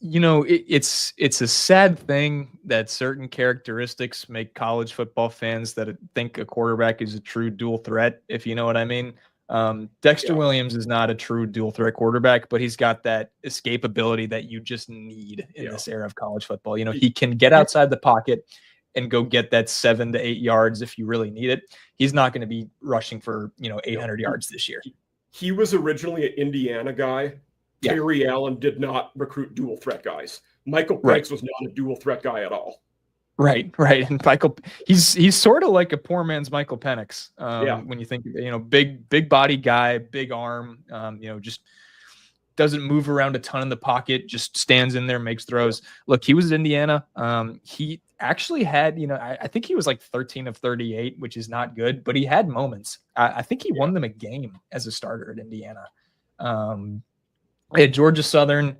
It's a sad thing that certain characteristics make college football fans that think a quarterback is a true dual threat, if you know what I mean. Dexter Williams is not a true dual threat quarterback, but he's got that escapability that you just need in this era of college football. He can get outside the pocket and go get that 7 to 8 yards if you really need it. He's not going to be rushing for 800 yards this year. He was originally an Indiana guy. Terry Allen did not recruit dual threat guys. Michael Penix was not a dual threat guy at all. Right. And Michael, he's sort of like a poor man's Michael Penix. When you think, big body guy, big arm, just doesn't move around a ton in the pocket, just stands in there, makes throws. Look, he was at Indiana. He actually had, I think he was like 13 of 38, which is not good, but he had moments. I think he won them a game as a starter at Indiana. At Georgia Southern,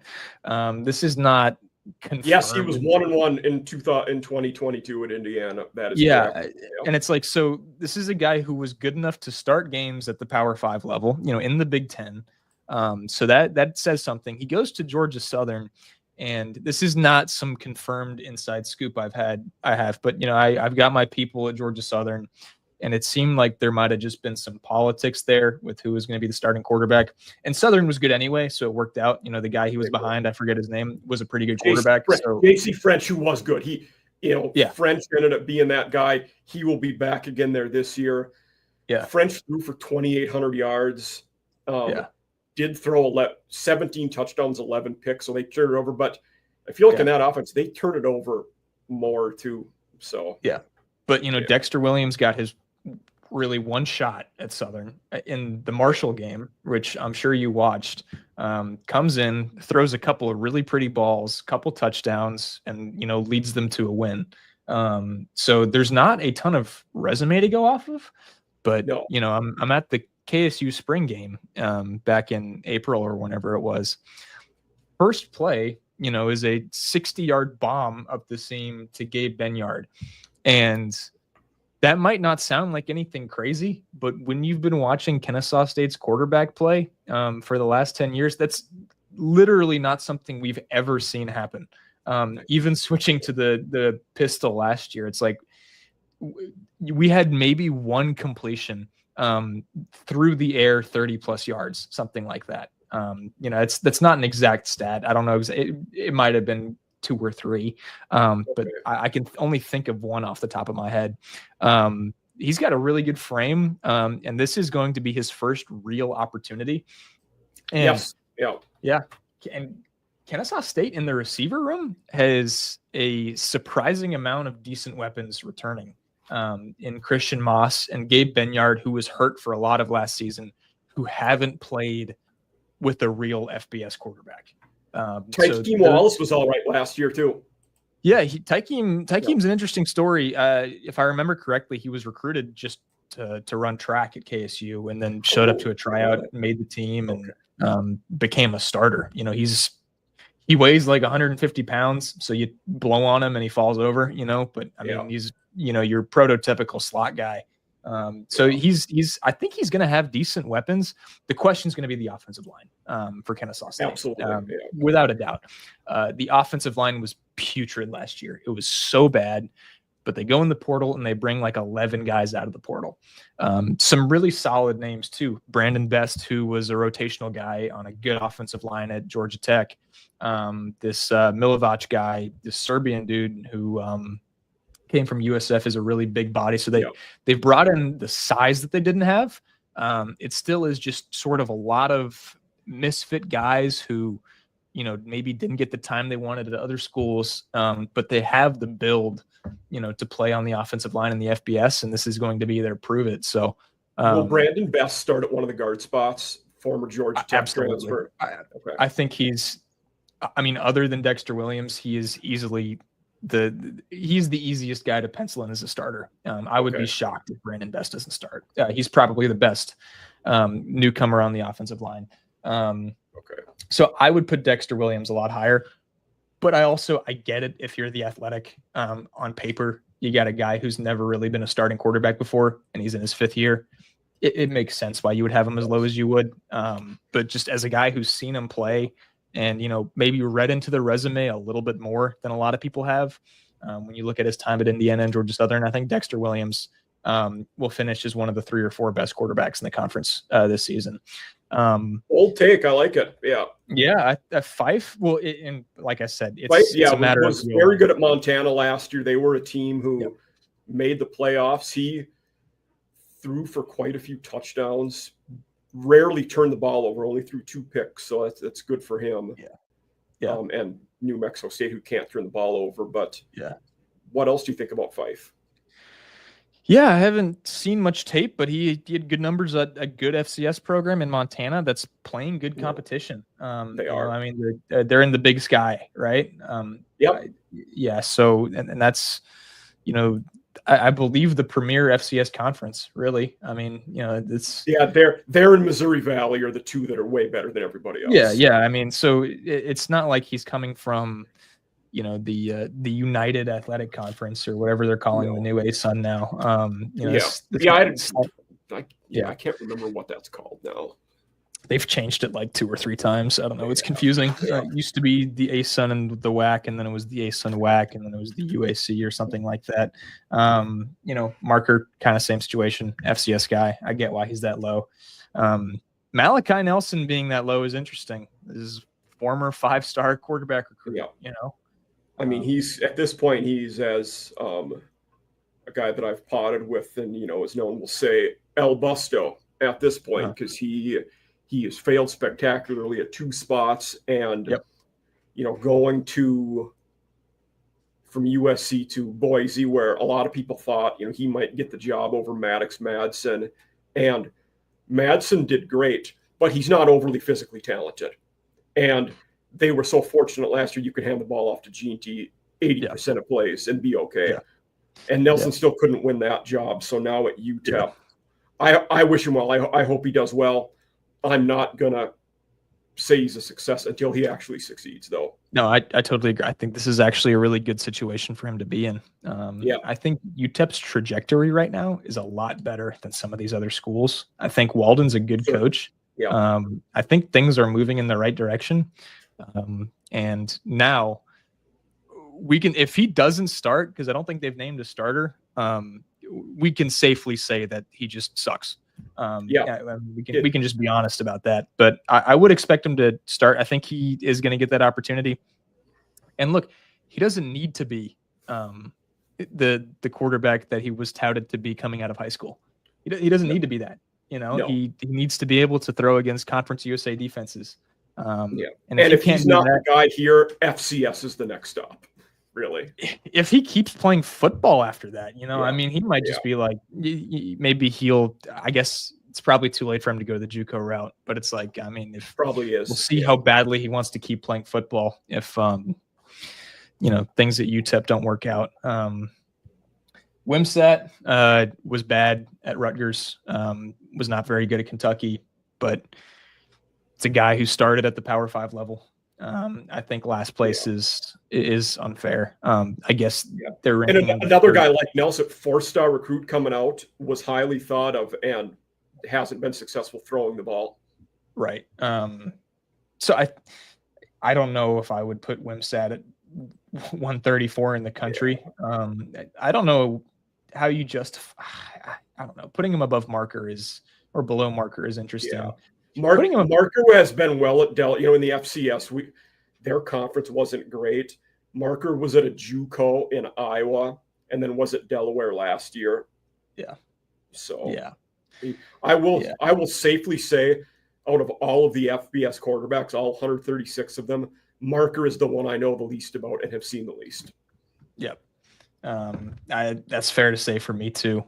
this is not confirmed. Yes, he was 1-1 in 2022 at Indiana. That is correct. And it's like, so this is a guy who was good enough to start games at the Power 5 level, in the Big Ten. So that says something. He goes to Georgia Southern, and this is not some confirmed inside scoop I have, but I've got my people at Georgia Southern, and it seemed like there might have just been some politics there with who was going to be the starting quarterback. And Southern was good anyway, so it worked out. The guy he was behind, I forget his name, was a pretty good quarterback. JC French, who was good. French ended up being that guy. He will be back again there this year. Yeah. French threw for 2,800 yards. Did throw 17 touchdowns, 11 picks, so they turned it over. But if you look in that offense, they turn it over more too. So but Dexter Williams got his really one shot at Southern in the Marshall game, which I'm sure you watched. Comes in, throws a couple of really pretty balls, couple touchdowns, and leads them to a win. So there's not a ton of resume to go off of, but I'm at the KSU spring game back in April or whenever it was. First play, is a 60-yard bomb up the seam to Gabe Benyard. And that might not sound like anything crazy, but when you've been watching Kennesaw State's quarterback play for the last 10 years, that's literally not something we've ever seen happen. Even switching to the pistol last year, it's like we had maybe one completion through the air, 30 plus yards, something like that. That's not an exact stat. I don't know. It might have been 2 or 3. But I can only think of one off the top of my head. He's got a really good frame, and this is going to be his first real opportunity. And yes. Yeah. And Kennesaw State in the receiver room has a surprising amount of decent weapons returning, in Christian Moss and Gabe Benyard, who was hurt for a lot of last season, who haven't played with a real FBS quarterback. Tykeem Wallace was all right last year too. Yeah, Tykeem's an interesting story. If I remember correctly, he was recruited just to run track at KSU, and then showed up to a tryout, made the team, and became a starter. You know, he weighs like 150 pounds, so you blow on him and he falls over. You know, but I mean, he's your prototypical slot guy. So I think he's going to have decent weapons. The question is going to be the offensive line for Kennesaw State. Absolutely. Without a doubt. The offensive line was putrid last year. It was so bad, but they go in the portal and they bring like 11 guys out of the portal. Some really solid names too. Brandon Best, who was a rotational guy on a good offensive line at Georgia Tech. This Milivojevic guy, this Serbian dude who came from USF, is a really big body. So they've brought in the size that they didn't have. It still is just sort of a lot of misfit guys who, maybe didn't get the time they wanted at other schools, but they have the build, to play on the offensive line in the FBS, and this is going to be their prove it. So will Brandon Best start at one of the guard spots? Former Georgia Tech transfer. I think other than Dexter Williams, he is easily he's the easiest guy to pencil in as a starter. I would be shocked if Brandon Best doesn't start. He's probably the best newcomer on the offensive line. So I would put Dexter Williams a lot higher, but I get it. If you're the Athletic, on paper, you got a guy who's never really been a starting quarterback before, and he's in his 5th year. It makes sense why you would have him as low as you would. But just as a guy who's seen him play, and, maybe read into the resume a little bit more than a lot of people have. When you look at his time at Indiana and Georgia Southern, I think Dexter Williams will finish as one of the 3 or 4 best quarterbacks in the conference this season. Old take. I like it. Yeah. Yeah. Fife. Well, and like I said, it's a matter was of very good at Montana last year. They were a team who made the playoffs. He threw for quite a few touchdowns. Rarely turned the ball over, only threw 2 picks, so that's good for him. Yeah. And New Mexico State, who can't turn the ball over. But what else do you think about Fife? Yeah, I haven't seen much tape, but he had good numbers at a good FCS program in Montana that's playing good competition. They are. I mean, they're in the Big Sky, right? So and that's, I believe the premier FCS conference, really. I mean, it's they're in Missouri Valley are the 2 that are way better than everybody else. Yeah. I mean, so it's not like he's coming from, the United Athletic Conference or whatever they're calling the new ASUN now. I can't remember what that's called now. They've changed it like 2 or 3 times. I don't know. It's confusing. It used to be the ASUN and the WAC, and then it was the ASUN WAC, and then it was the UAC or something like that. Marker, kind of same situation. FCS guy. I get why he's that low. Malachi Nelson being that low is interesting. This is former 5-star quarterback recruit. I mean, he's at this point, he's as a guy that I've potted with, and is known, we'll say, El Busto at this point, because he has failed spectacularly at 2 spots, and going from USC to Boise, where a lot of people thought he might get the job over Maddox Madsen, and Madsen did great, but he's not overly physically talented, and they were so fortunate last year you could hand the ball off to G&T 80% of plays and be okay. And Nelson still couldn't win that job. So now at UTEP, I wish him well. I hope he does well. I'm not going to say he's a success until he actually succeeds, though. No, I totally agree. I think this is actually a really good situation for him to be in. I think UTEP's trajectory right now is a lot better than some of these other schools. I think Walden's a good coach. I think things are moving in the right direction. And now we can, if he doesn't start, because I don't think they've named a starter, we can safely say that he just sucks. We can just be honest about that. But I would expect him to start. I think he is going to get that opportunity. And look, he doesn't need to be the quarterback that he was touted to be coming out of high school. He doesn't need to be that. No. He needs to be able to throw against Conference USA defenses. And if he's not the guy here, FCS is the next stop. Really, if he keeps playing football after that, I mean, he might just be like, maybe I guess it's probably too late for him to go the JUCO route, but it's like, I mean, probably is. We'll see how badly he wants to keep playing football if, things at UTEP don't work out. Wimsatt was bad at Rutgers, was not very good at Kentucky, but it's a guy who started at the Power 5 level. I think last place is unfair. I guess they're ranking. And another guy like Nelson, 4-star recruit coming out, was highly thought of and hasn't been successful throwing the ball. Right. So I don't know if I would put Wimsatt at 134 in the country. I don't know how you justify. I don't know. Putting him above Marker or below Marker is interesting. Yeah. Marker has been well at in the FCS. Their conference wasn't great. Marker was at a JUCO in Iowa, and then was at Delaware last year. Yeah. So I will safely say, out of all of the FBS quarterbacks, all 136 of them, Marker is the one I know the least about and have seen the least. Yep. That's fair to say for me too.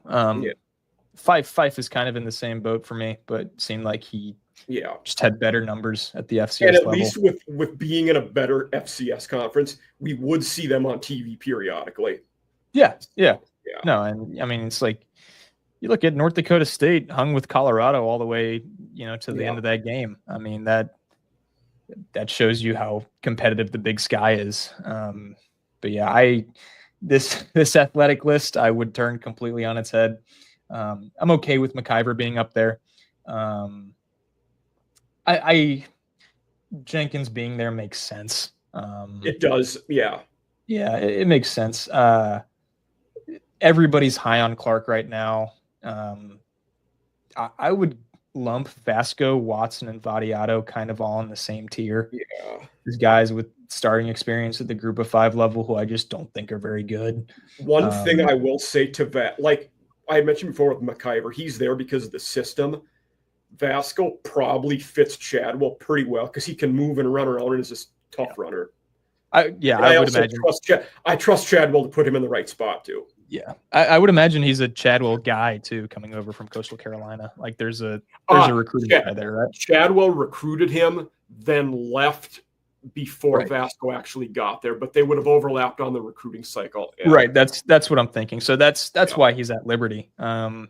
Fife is kind of in the same boat for me, but seemed like he just had better numbers at the FCS and at level. Least with being in a better FCS conference, we would see them on TV periodically. Yeah. No, and I mean, it's like you look at North Dakota State hung with Colorado all the way, to the end of that game. I mean, that shows you how competitive the Big Sky is. But yeah, this athletic list I would turn completely on its head. I'm okay with McIver being up there. Jenkins being there makes sense. It does, yeah. Yeah, it makes sense. Everybody's high on Clark right now. I would lump Vasco, Watson, and Vadiato kind of all in the same tier. Yeah. These guys with starting experience at the Group of 5 level who I just don't think are very good. One thing I will say to that, like I mentioned before with McIver, he's there because of the system. Vasco probably fits Chadwell pretty well because he can move and run around and is just tough runner. I would imagine. I trust Chadwell to put him in the right spot too. Yeah, I would imagine he's a Chadwell guy too, coming over from Coastal Carolina. Like there's a recruiting guy there, right? Chadwell recruited him, then left before Vasco actually got there, but they would have overlapped on the recruiting cycle. Right. That's what I'm thinking. So that's why he's at Liberty. But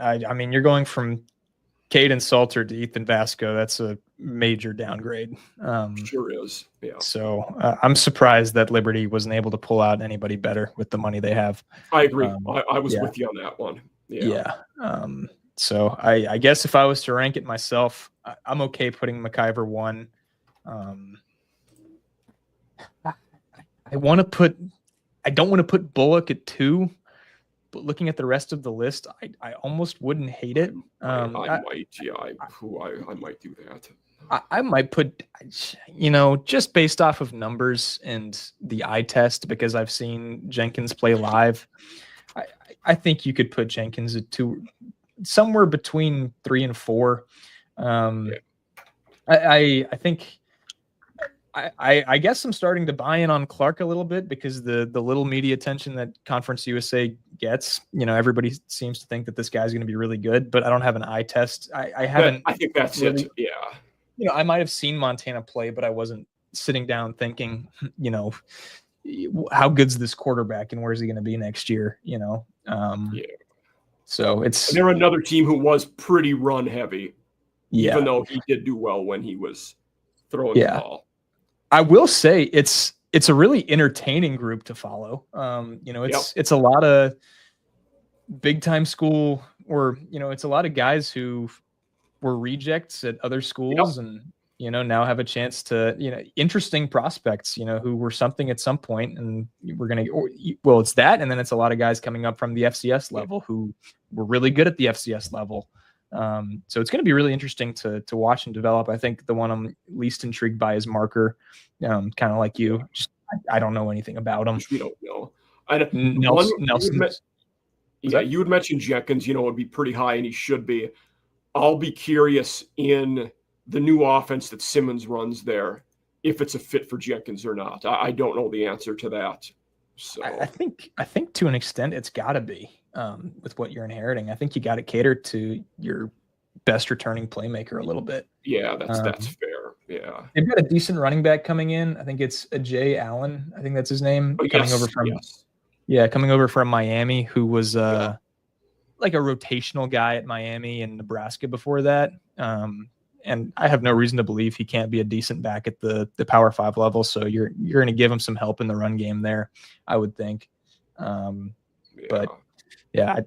I mean, you're going from Caden Salter to Ethan Vasco. That's a major downgrade. Sure is. Yeah. So I'm surprised that Liberty wasn't able to pull out anybody better with the money they have. I agree. I was with you on that one. Yeah. So I guess if I was to rank it myself, I'm okay putting McIver 1. I don't want to put Bullock at 2. But looking at the rest of the list, I almost wouldn't hate it. I might do that. I might put, just based off of numbers and the eye test, because I've seen Jenkins play live. I think you could put Jenkins at 2, somewhere between 3 and 4. I think. I guess I'm starting to buy in on Clark a little bit because the little media attention that Conference USA gets, everybody seems to think that this guy's going to be really good, but I don't have an eye test. I haven't. I think that's really, it. Yeah. I might have seen Montana play, but I wasn't sitting down thinking, how good's this quarterback and where's he going to be next year? So and they're another team who was pretty run heavy, even though he did do well when he was throwing the ball. I will say it's a really entertaining group to follow. It's a lot of big time school, or it's a lot of guys who were rejects at other schools and now have a chance to interesting prospects who were something at some point, and it's that, and then it's a lot of guys coming up from the FCS level who were really good at the FCS level. So it's going to be really interesting to watch and develop. I think the one I'm least intrigued by is Marker, kind of like you. I don't know anything about him. which we don't know. And Nelson. you would mention Jenkins, would be pretty high, and he should be. I'll be curious in the new offense that Simmons runs there, if it's a fit for Jenkins or not. I don't know the answer to that. So I think to an extent it's got to be with what you're inheriting. I think you got to cater to your best returning playmaker a little bit. Yeah, that's fair. Yeah, they've got a decent running back coming in. I think it's Jay Allen. I think that's his name. Coming over from Miami, who was like a rotational guy at Miami and Nebraska before that. And I have no reason to believe he can't be a decent back at the Power 5 level. So you're going to give him some help in the run game there, I would think. But yeah,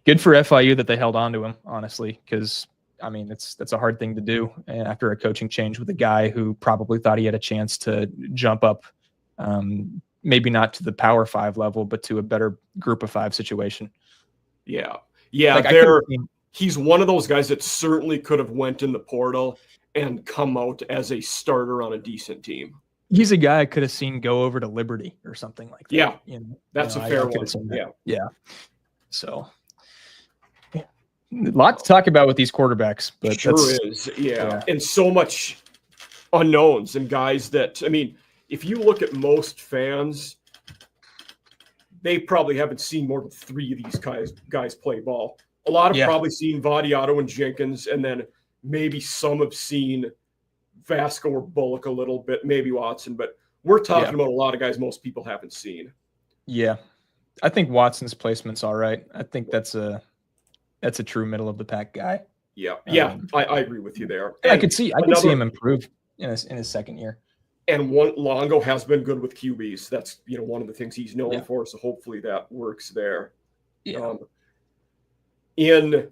good for FIU that they held on to him, honestly, because I mean that's a hard thing to do after a coaching change with a guy who probably thought he had a chance to jump up, maybe not to the Power 5 level, but to a better Group of 5 situation. Yeah. Like, he's one of those guys that certainly could have went in the portal and come out as a starter on a decent team. He's a guy I could have seen go over to Liberty or something like that. Yeah, that's a fair one. Yeah. So, a lot to talk about with these quarterbacks, but sure is. Yeah, and so much unknowns and guys that, I mean, if you look at most fans, they probably haven't seen more than 3 of these guys play ball. A lot have probably seen Vadiato and Jenkins, and then maybe some have seen Vasco or Bullock a little bit, maybe Watson, but we're talking about a lot of guys most people haven't seen. Yeah. I think Watson's placement's all right. I think that's a true middle of the pack guy. Yeah. I agree with you there. And I could see him improve in his second year. And Longo has been good with QBs. That's, one of the things he's known for. So hopefully that works there. Yeah. In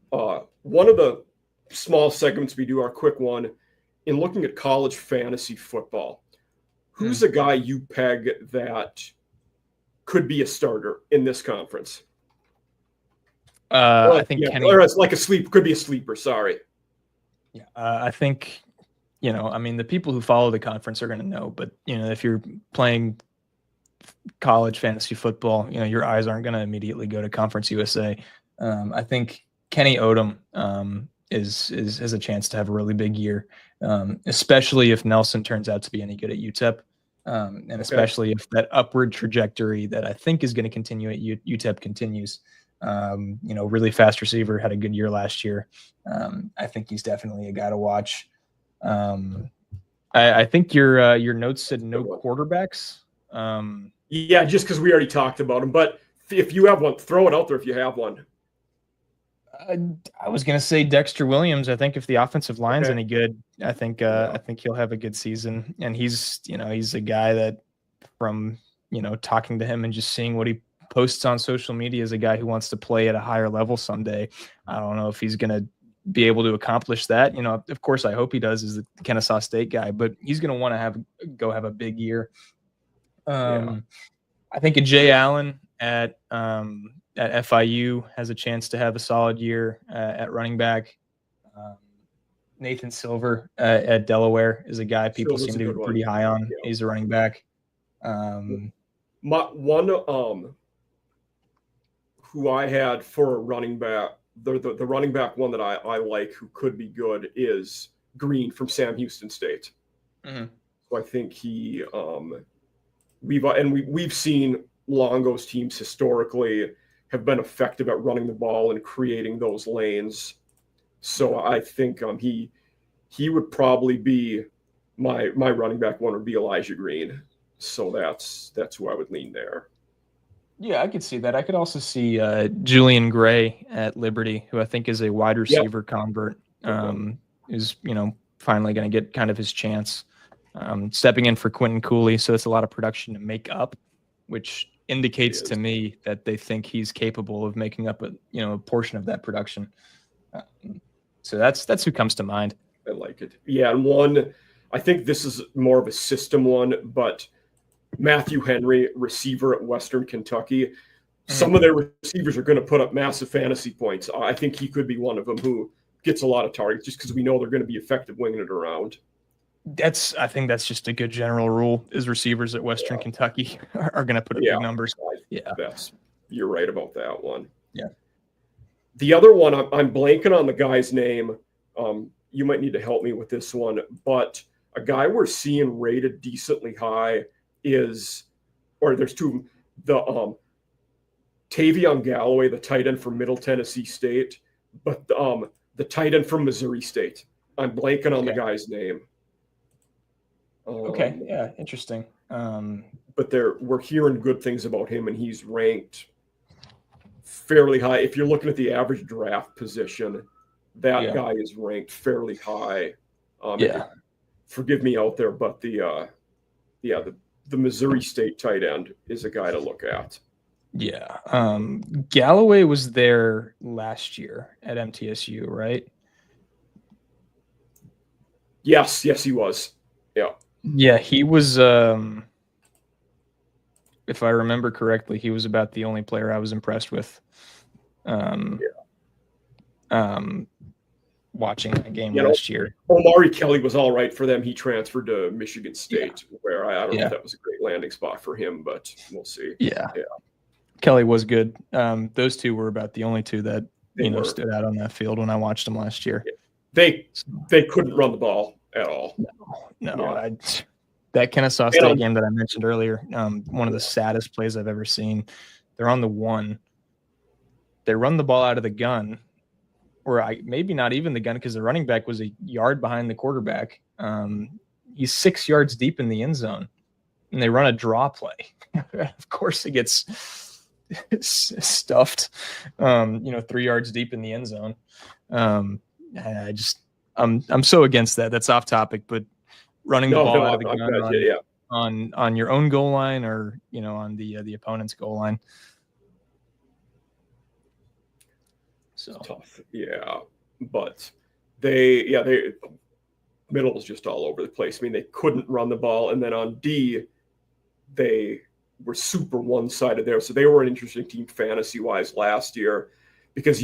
one of the small segments we do, our quick one, in looking at college fantasy football, who's a guy you peg that could be a starter in this conference? I think Kenny, or it's like could be a sleeper. Sorry. Yeah, I think, the people who follow the conference are going to know, but if you're playing college fantasy football, your eyes aren't going to immediately go to Conference USA. I think Kenny Odom has a chance to have a really big year, especially if Nelson turns out to be any good at UTEP, and especially if that upward trajectory that I think is going to continue at UTEP continues. Really fast receiver, had a good year last year. I think he's definitely a guy to watch. I think your notes said no quarterbacks. Yeah, just because we already talked about him. But if you have one, throw it out there if you have one. I was going to say Dexter Williams. I think if the offensive line's any good, I think he'll have a good season. And he's a guy that from, talking to him and just seeing what he posts on social media is a guy who wants to play at a higher level someday. I don't know if he's going to be able to accomplish that. Of course, I hope he does as the Kennesaw State guy, but he's going to want to have a big year. I think a Jay Allen at FIU has a chance to have a solid year at running back. Nathan Silver at Delaware is a guy people seem to be pretty high on. Yeah. He's a running back. Who I had for a running back, the running back one that I like who could be good is Green from Sam Houston State. Mm-hmm. So I think we've seen Longo's teams historically have been effective at running the ball and creating those lanes. So I think he would probably be my running back one, would be Elijah Green. So that's who I would lean there. Yeah, I could see that. I could also see Julian Gray at Liberty, who I think is a wide receiver convert, who's finally going to get kind of his chance, stepping in for Quentin Cooley. So it's a lot of production to make up, which indicates to me that they think he's capable of making up a portion of that production. So that's who comes to mind. I like it. Yeah, and one, I think this is more of a system one, but Matthew Henry, receiver at Western Kentucky. Some of their receivers are going to put up massive fantasy points. I think he could be one of them who gets a lot of targets just because we know they're going to be effective winging it around. I think that's just a good general rule is receivers at Western Kentucky are going to put up big numbers. Yeah. You're right about that one. Yeah. The other one, I'm blanking on the guy's name. You might need to help me with this one, but a guy we're seeing rated decently high there's two, the Tavion Galloway, the tight end from Middle Tennessee State, but the tight end from Missouri State. I'm blanking on the guy's name. Okay. Yeah. Interesting. But we're hearing good things about him, and he's ranked fairly high. If you're looking at the average draft position, that guy is ranked fairly high. Forgive me out there, but the Missouri State tight end is a guy to look at. Yeah. Galloway was there last year at MTSU, right? Yes, he was. Yeah. Yeah, he was, if I remember correctly, he was about the only player I was impressed with. Watching that game last year. Omari Kelly was all right for them. He transferred to Michigan State, where I don't know if that was a great landing spot for him, but we'll see. Yeah. Kelly was good. Those two were about the only two that stood out on that field when I watched them last year. They couldn't run the ball at all. No. That Kennesaw State game that I mentioned earlier, one of the saddest plays I've ever seen. They're on the 1. They run the ball out of the gun, or maybe not even the gun, because the running back was a yard behind the quarterback. He's 6 yards deep in the end zone, and they run a draw play. Of course, it gets stuffed. 3 yards deep in the end zone. I'm so against that. That's off topic, but running the ball out of the gun on your own goal line, or on the opponent's goal line. So tough, but they middle was just all over the place. I mean, they couldn't run the ball, and then on D, they were super one-sided there. So they were an interesting team fantasy-wise last year, because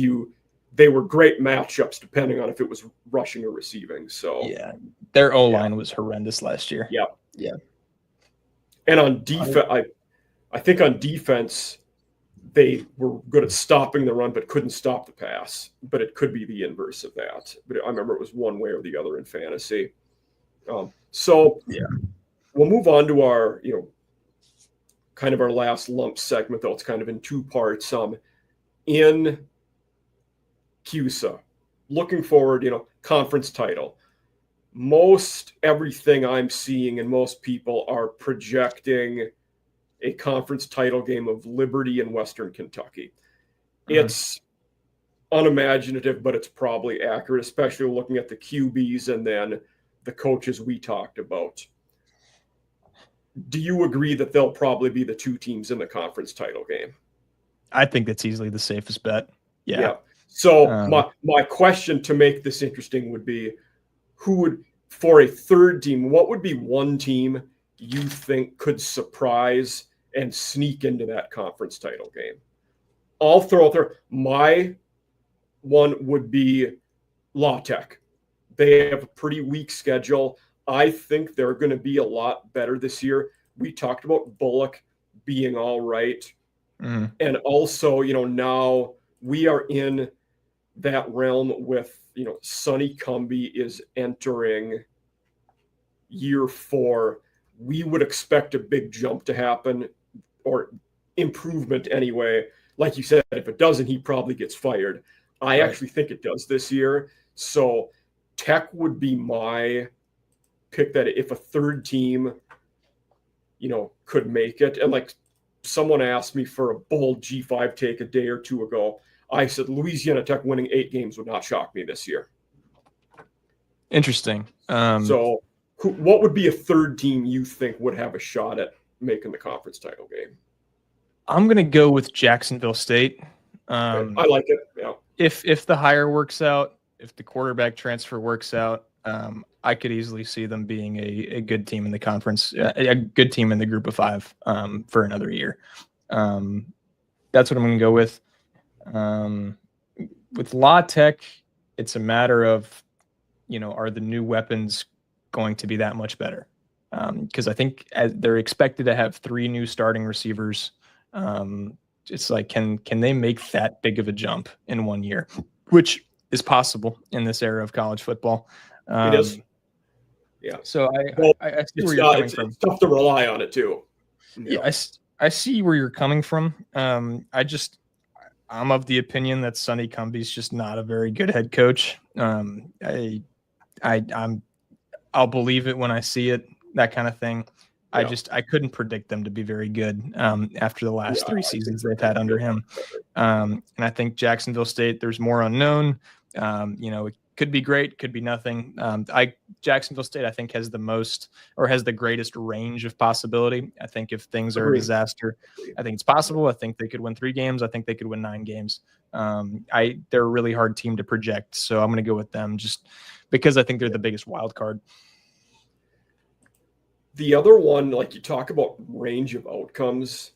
they were great matchups depending on if it was rushing or receiving. So their O-line was horrendous last year. Yeah. And on defense, I think on defense, they were good at stopping the run, but couldn't stop the pass. But it could be the inverse of that. But I remember it was one way or the other in fantasy. We'll move on to our, kind of our last lump segment, though it's kind of in two parts. In CUSA, looking forward, conference title. Most everything I'm seeing and most people are projecting a conference title game of Liberty and Western Kentucky. It's unimaginative, but it's probably accurate, especially looking at the QBs and then the coaches we talked about. Do you agree that they'll probably be the two teams in the conference title game? I think that's easily the safest bet. Yeah. So my question to make this interesting would be, for a third team, what would be one team you think could surprise and sneak into that conference title game? I'll throw out there. My one would be La Tech. They have a pretty weak schedule. I think they're going to be a lot better this year. We talked about Bullock being all right. And also, now we are in that realm with, Sonny Cumbie is entering year 4. We would expect a big jump to happen, or improvement anyway. Like you said, if it doesn't, he probably gets fired. I actually think it does this year. So Tech would be my pick, that if a third team, could make it. And like someone asked me for a bold G5 take a day or two ago, I said Louisiana Tech winning 8 games would not shock me this year. Interesting. So what would be a third team you think would have a shot at making the conference title game? I'm going to go with Jacksonville State. I like it. Yeah. If the hire works out, if the quarterback transfer works out, I could easily see them being a good team in the conference, a good team in the group of 5 for another year. That's what I'm going to go with. With La Tech, it's a matter of, are the new weapons going to be that much better. Because I think they're expected to have 3 new starting receivers. It's like, can they make that big of a jump in 1 year, which is possible in this era of college football. It is. Yeah. So I see where you're coming from. It's tough to rely on it too. Yeah, I see where you're coming from. I'm of the opinion that Sonny Cumbie's just not a very good head coach. I'll believe it when I see it, that kind of thing. Yeah. I couldn't predict them to be very good after the last 3 seasons they've had under him. And I think Jacksonville State, there's more unknown. It could be great, could be nothing. Jacksonville State, I think, has the greatest range of possibility. I think if things are a disaster, I think it's possible. I think they could win 3 games. I think they could win 9 games. They're a really hard team to project, so I'm going to go with them just because I think they're the biggest wild card. The other one, like you talk about range of outcomes,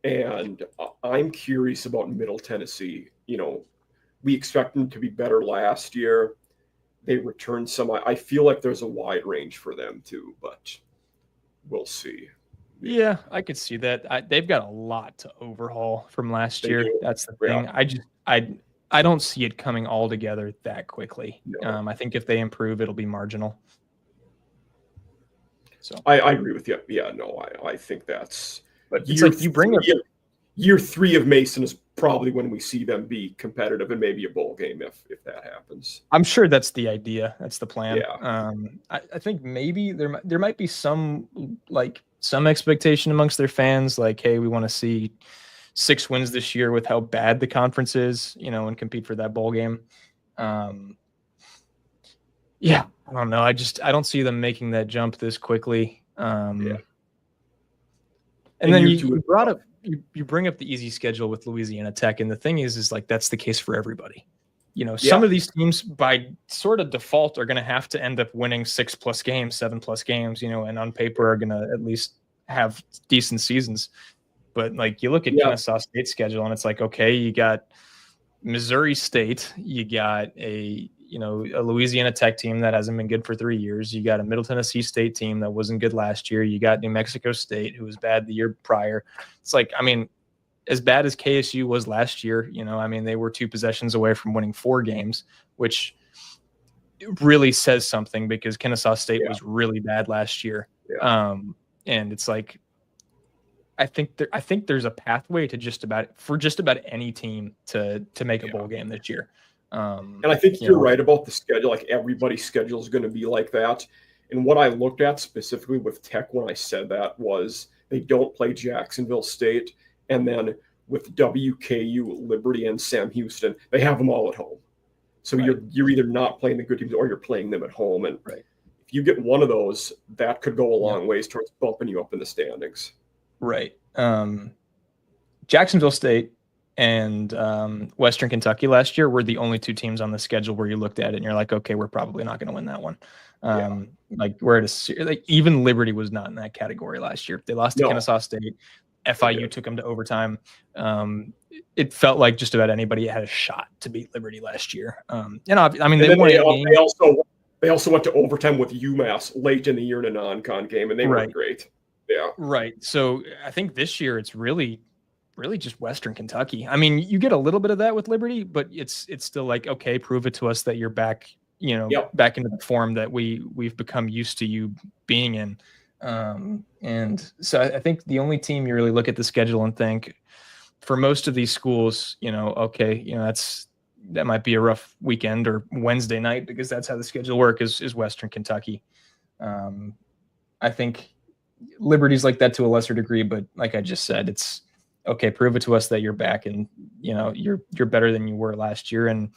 and I'm curious about Middle Tennessee. We expect them to be better last year. They returned some. I feel like there's a wide range for them too, but we'll see. Yeah, I could see that. They've got a lot to overhaul from last year. That's the thing. I don't see it coming all together that quickly. No. I think if they improve, it'll be marginal. So I agree with you. Yeah, no, I think that's. But it's like you bring up year 3 of Mason is probably when we see them be competitive and maybe a bowl game if that happens. I'm sure that's the idea. That's the plan. Yeah. I think maybe there might be some expectation amongst their fans, like, hey, we want to see 6 wins this year with how bad the conference is, and compete for that bowl game. Yeah, I don't know. I don't see them making that jump this quickly. Yeah. And then you brought up. You bring up the easy schedule with Louisiana Tech, and the thing is like that's the case for everybody. Some of these teams by sort of default are going to have to end up winning 6+ games, 7+ games, and on paper are going to at least have decent seasons. But like you look at Kennesaw State's schedule, and it's like, okay, you got Missouri State, you got a Louisiana Tech team that hasn't been good for 3 years. You got a Middle Tennessee State team that wasn't good last year. You got New Mexico State, who was bad the year prior. It's like, as bad as KSU was last year, they were 2 possessions away from winning 4 games, which really says something because Kennesaw State was really bad last year. Yeah. And it's like, I think there's a pathway to just about any team to make a bowl game this year. And I think you're right about the schedule. Like everybody's schedule is going to be like that. And what I looked at specifically with Tech when I said that was they don't play Jacksonville State. And then with WKU, Liberty, and Sam Houston, they have them all at home. So you're either not playing the good teams or you're playing them at home. And if you get one of those, that could go a long ways towards bumping you up in the standings. Right. Jacksonville State and Western Kentucky last year were the only 2 teams on the schedule where you looked at it and you're like, okay, we're probably not going to win that one. Like we're at even Liberty was not in that category last year. They lost to Kennesaw State. FIU took them to overtime. It felt like just about anybody had a shot to beat Liberty last year. They also went to overtime with UMass late in the year in a non-con game, and they were great. Yeah. Right. So I think this year it's really just Western Kentucky. You get a little bit of that with Liberty, but it's still like, okay, prove it to us that you're back, back into the form that we've become used to you being in. And so I think the only team you really look at the schedule and think for most of these schools, okay, that might be a rough weekend or Wednesday night because that's how the schedule works is Western Kentucky. I think Liberty's like that to a lesser degree, but like I just said, it's okay. Prove it to us that you're back and you're better than you were last year. And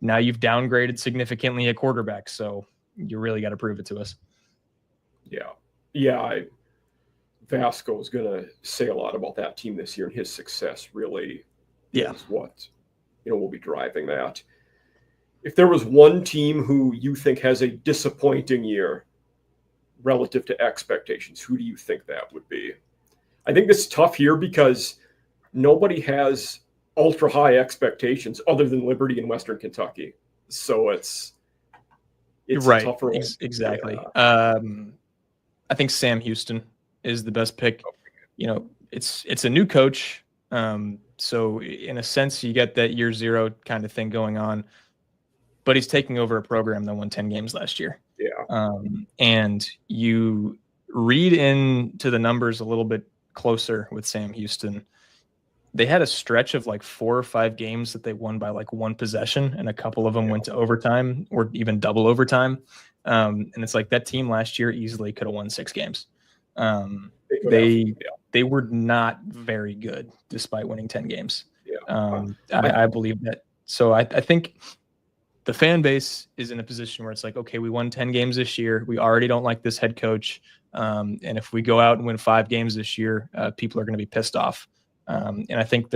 now you've downgraded significantly at quarterback. So you really got to prove it to us. Yeah. Yeah. Vasco is going to say a lot about that team this year and his success really is what, will be driving that. If there was one team who you think has a disappointing year relative to expectations, who do you think that would be? I think it's tough here because nobody has ultra high expectations other than Liberty and Western Kentucky. So it's a Right. tougher one. Exactly. Yeah. I think Sam Houston is the best pick. You know, it's a new coach. So in a sense, you get that year zero kind of thing going on, but he's taking over a program that won 10 games last year. Yeah. And you read into the numbers a little bit closer with Sam Houston. They had a stretch of like 4 or 5 games that they won by like one possession, and a couple of them went to overtime or even double overtime. And it's like that team last year easily could have won 6 games. They were not very good despite winning 10 games. Yeah. I believe that. So I think the fan base is in a position where it's like, okay, we won 10 games this year. We already don't like this head coach. And if we go out and win 5 games this year, people are going to be pissed off. And I think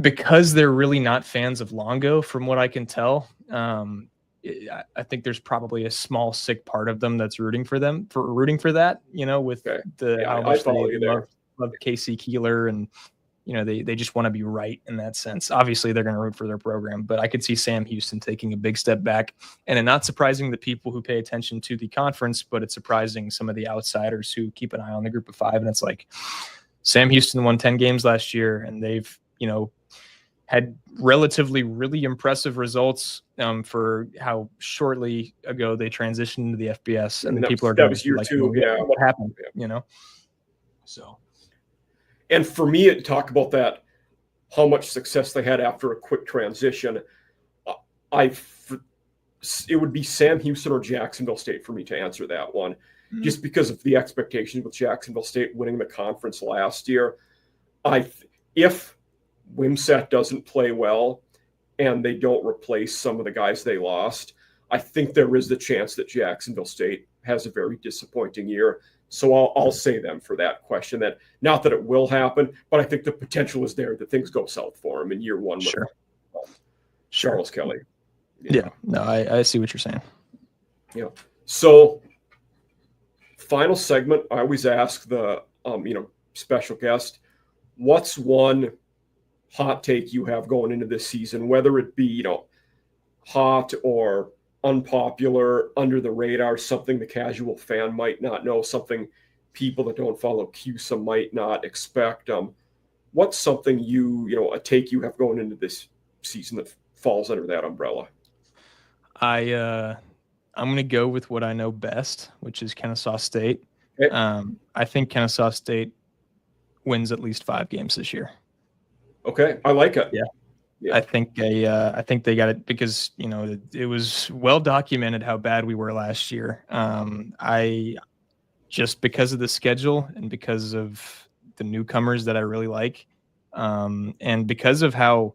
because they're really not fans of Longo, from what I can tell, I think there's probably a small sick part of them that's rooting for that, with how much they love Casey Keeler, and they just want to be right in that sense. Obviously they're going to root for their program, but I could see Sam Houston taking a big step back, and it not surprising the people who pay attention to the conference, but it's surprising some of the outsiders who keep an eye on the group of 5. And it's like, Sam Houston won 10 games last year, and they've, had relatively really impressive results for how shortly ago they transitioned into the FBS. And people are going to be like, what happened, So. And for me, to talk about that, how much success they had after a quick transition, it would be Sam Houston or Jacksonville State for me to answer that one, just because of the expectations with Jacksonville State winning the conference last year. If Wimsatt doesn't play well and they don't replace some of the guys they lost, I think there is the chance that Jacksonville State has a very disappointing year. So I'll say them for that question. That not that it will happen, but I think the potential is there that things go south for them in year one. Sure. Charles Kelly. Yeah. No, I see what you're saying. Yeah. So final segment, I always ask the special guest, what's one hot take you have going into this season, whether it be hot or unpopular, under the radar, something the casual fan might not know, something people that don't follow CUSA might not expect. What's something a take you have going into this season that falls under that umbrella? I'm going to go with what I know best, which is Kennesaw State. Okay. I think Kennesaw State wins at least 5 games this year. Okay, I like it. Yeah. I think they got it because it was well documented how bad we were last year. I just because of the schedule and because of the newcomers that I really like, and because of how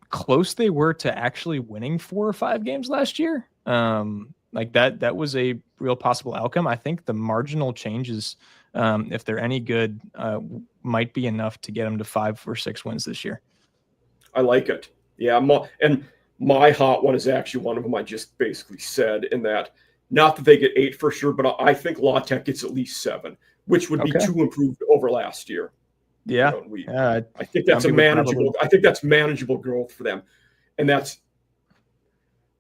close they were to actually winning 4 or 5 games last year. Like that was a real possible outcome. I think the marginal changes, if they're any good, might be enough to get them to 5 or 6 wins this year. I like it. Yeah. And my hot one is actually one of them I just basically said, in that, not that they get 8 for sure, but I think La Tech gets at least 7, which would be 2 improved over last year. Yeah. I think that's I think that's manageable growth for them. And that's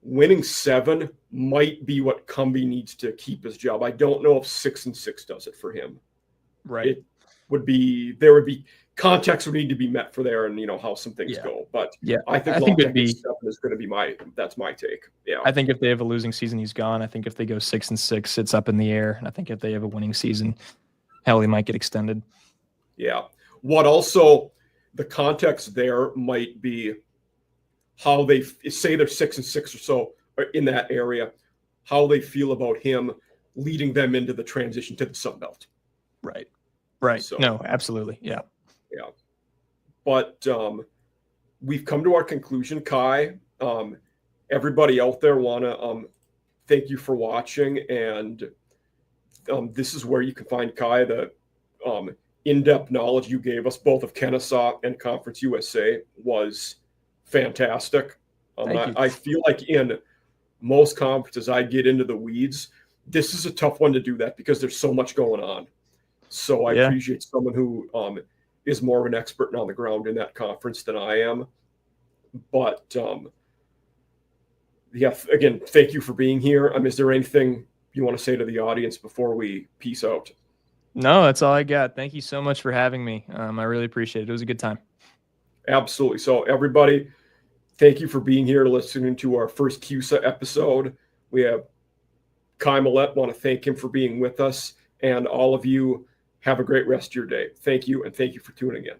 winning 7 might be what Cumbie needs to keep his job. I don't know if 6-6 does it for him. Right. There would be context would need to be met for there, and how some things go. But I think it'd be 7 is going to be that's my take. Yeah. I think if they have a losing season, he's gone. I think if they go 6-6, it's up in the air. And I think if they have a winning season, hell, he might get extended. Yeah. What also the context there might be how they say they're 6-6 or so in that area, how they feel about him leading them into the transition to the Sun Belt. Right. Right. So, no, absolutely. Yeah. Yeah. But we've come to our conclusion, Kai. Everybody out there want to thank you for watching. And this is where you can find Kai, the in-depth knowledge you gave us both of Kennesaw and Conference USA was fantastic. I feel like in most conferences I get into the weeds. This is a tough one to do that because there's so much going on. So I appreciate someone who is more of an expert and on the ground in that conference than I am. But yeah, again, thank you for being here. Is there anything you want to say to the audience before we peace out? No, that's all I got. Thank you so much for having me. I really appreciate it. It was a good time. Absolutely. So everybody, thank you for being here, listening to our first CUSA episode. We have Kai Millette. Want to thank him for being with us, and all of you have a great rest of your day. Thank you, and thank you for tuning in.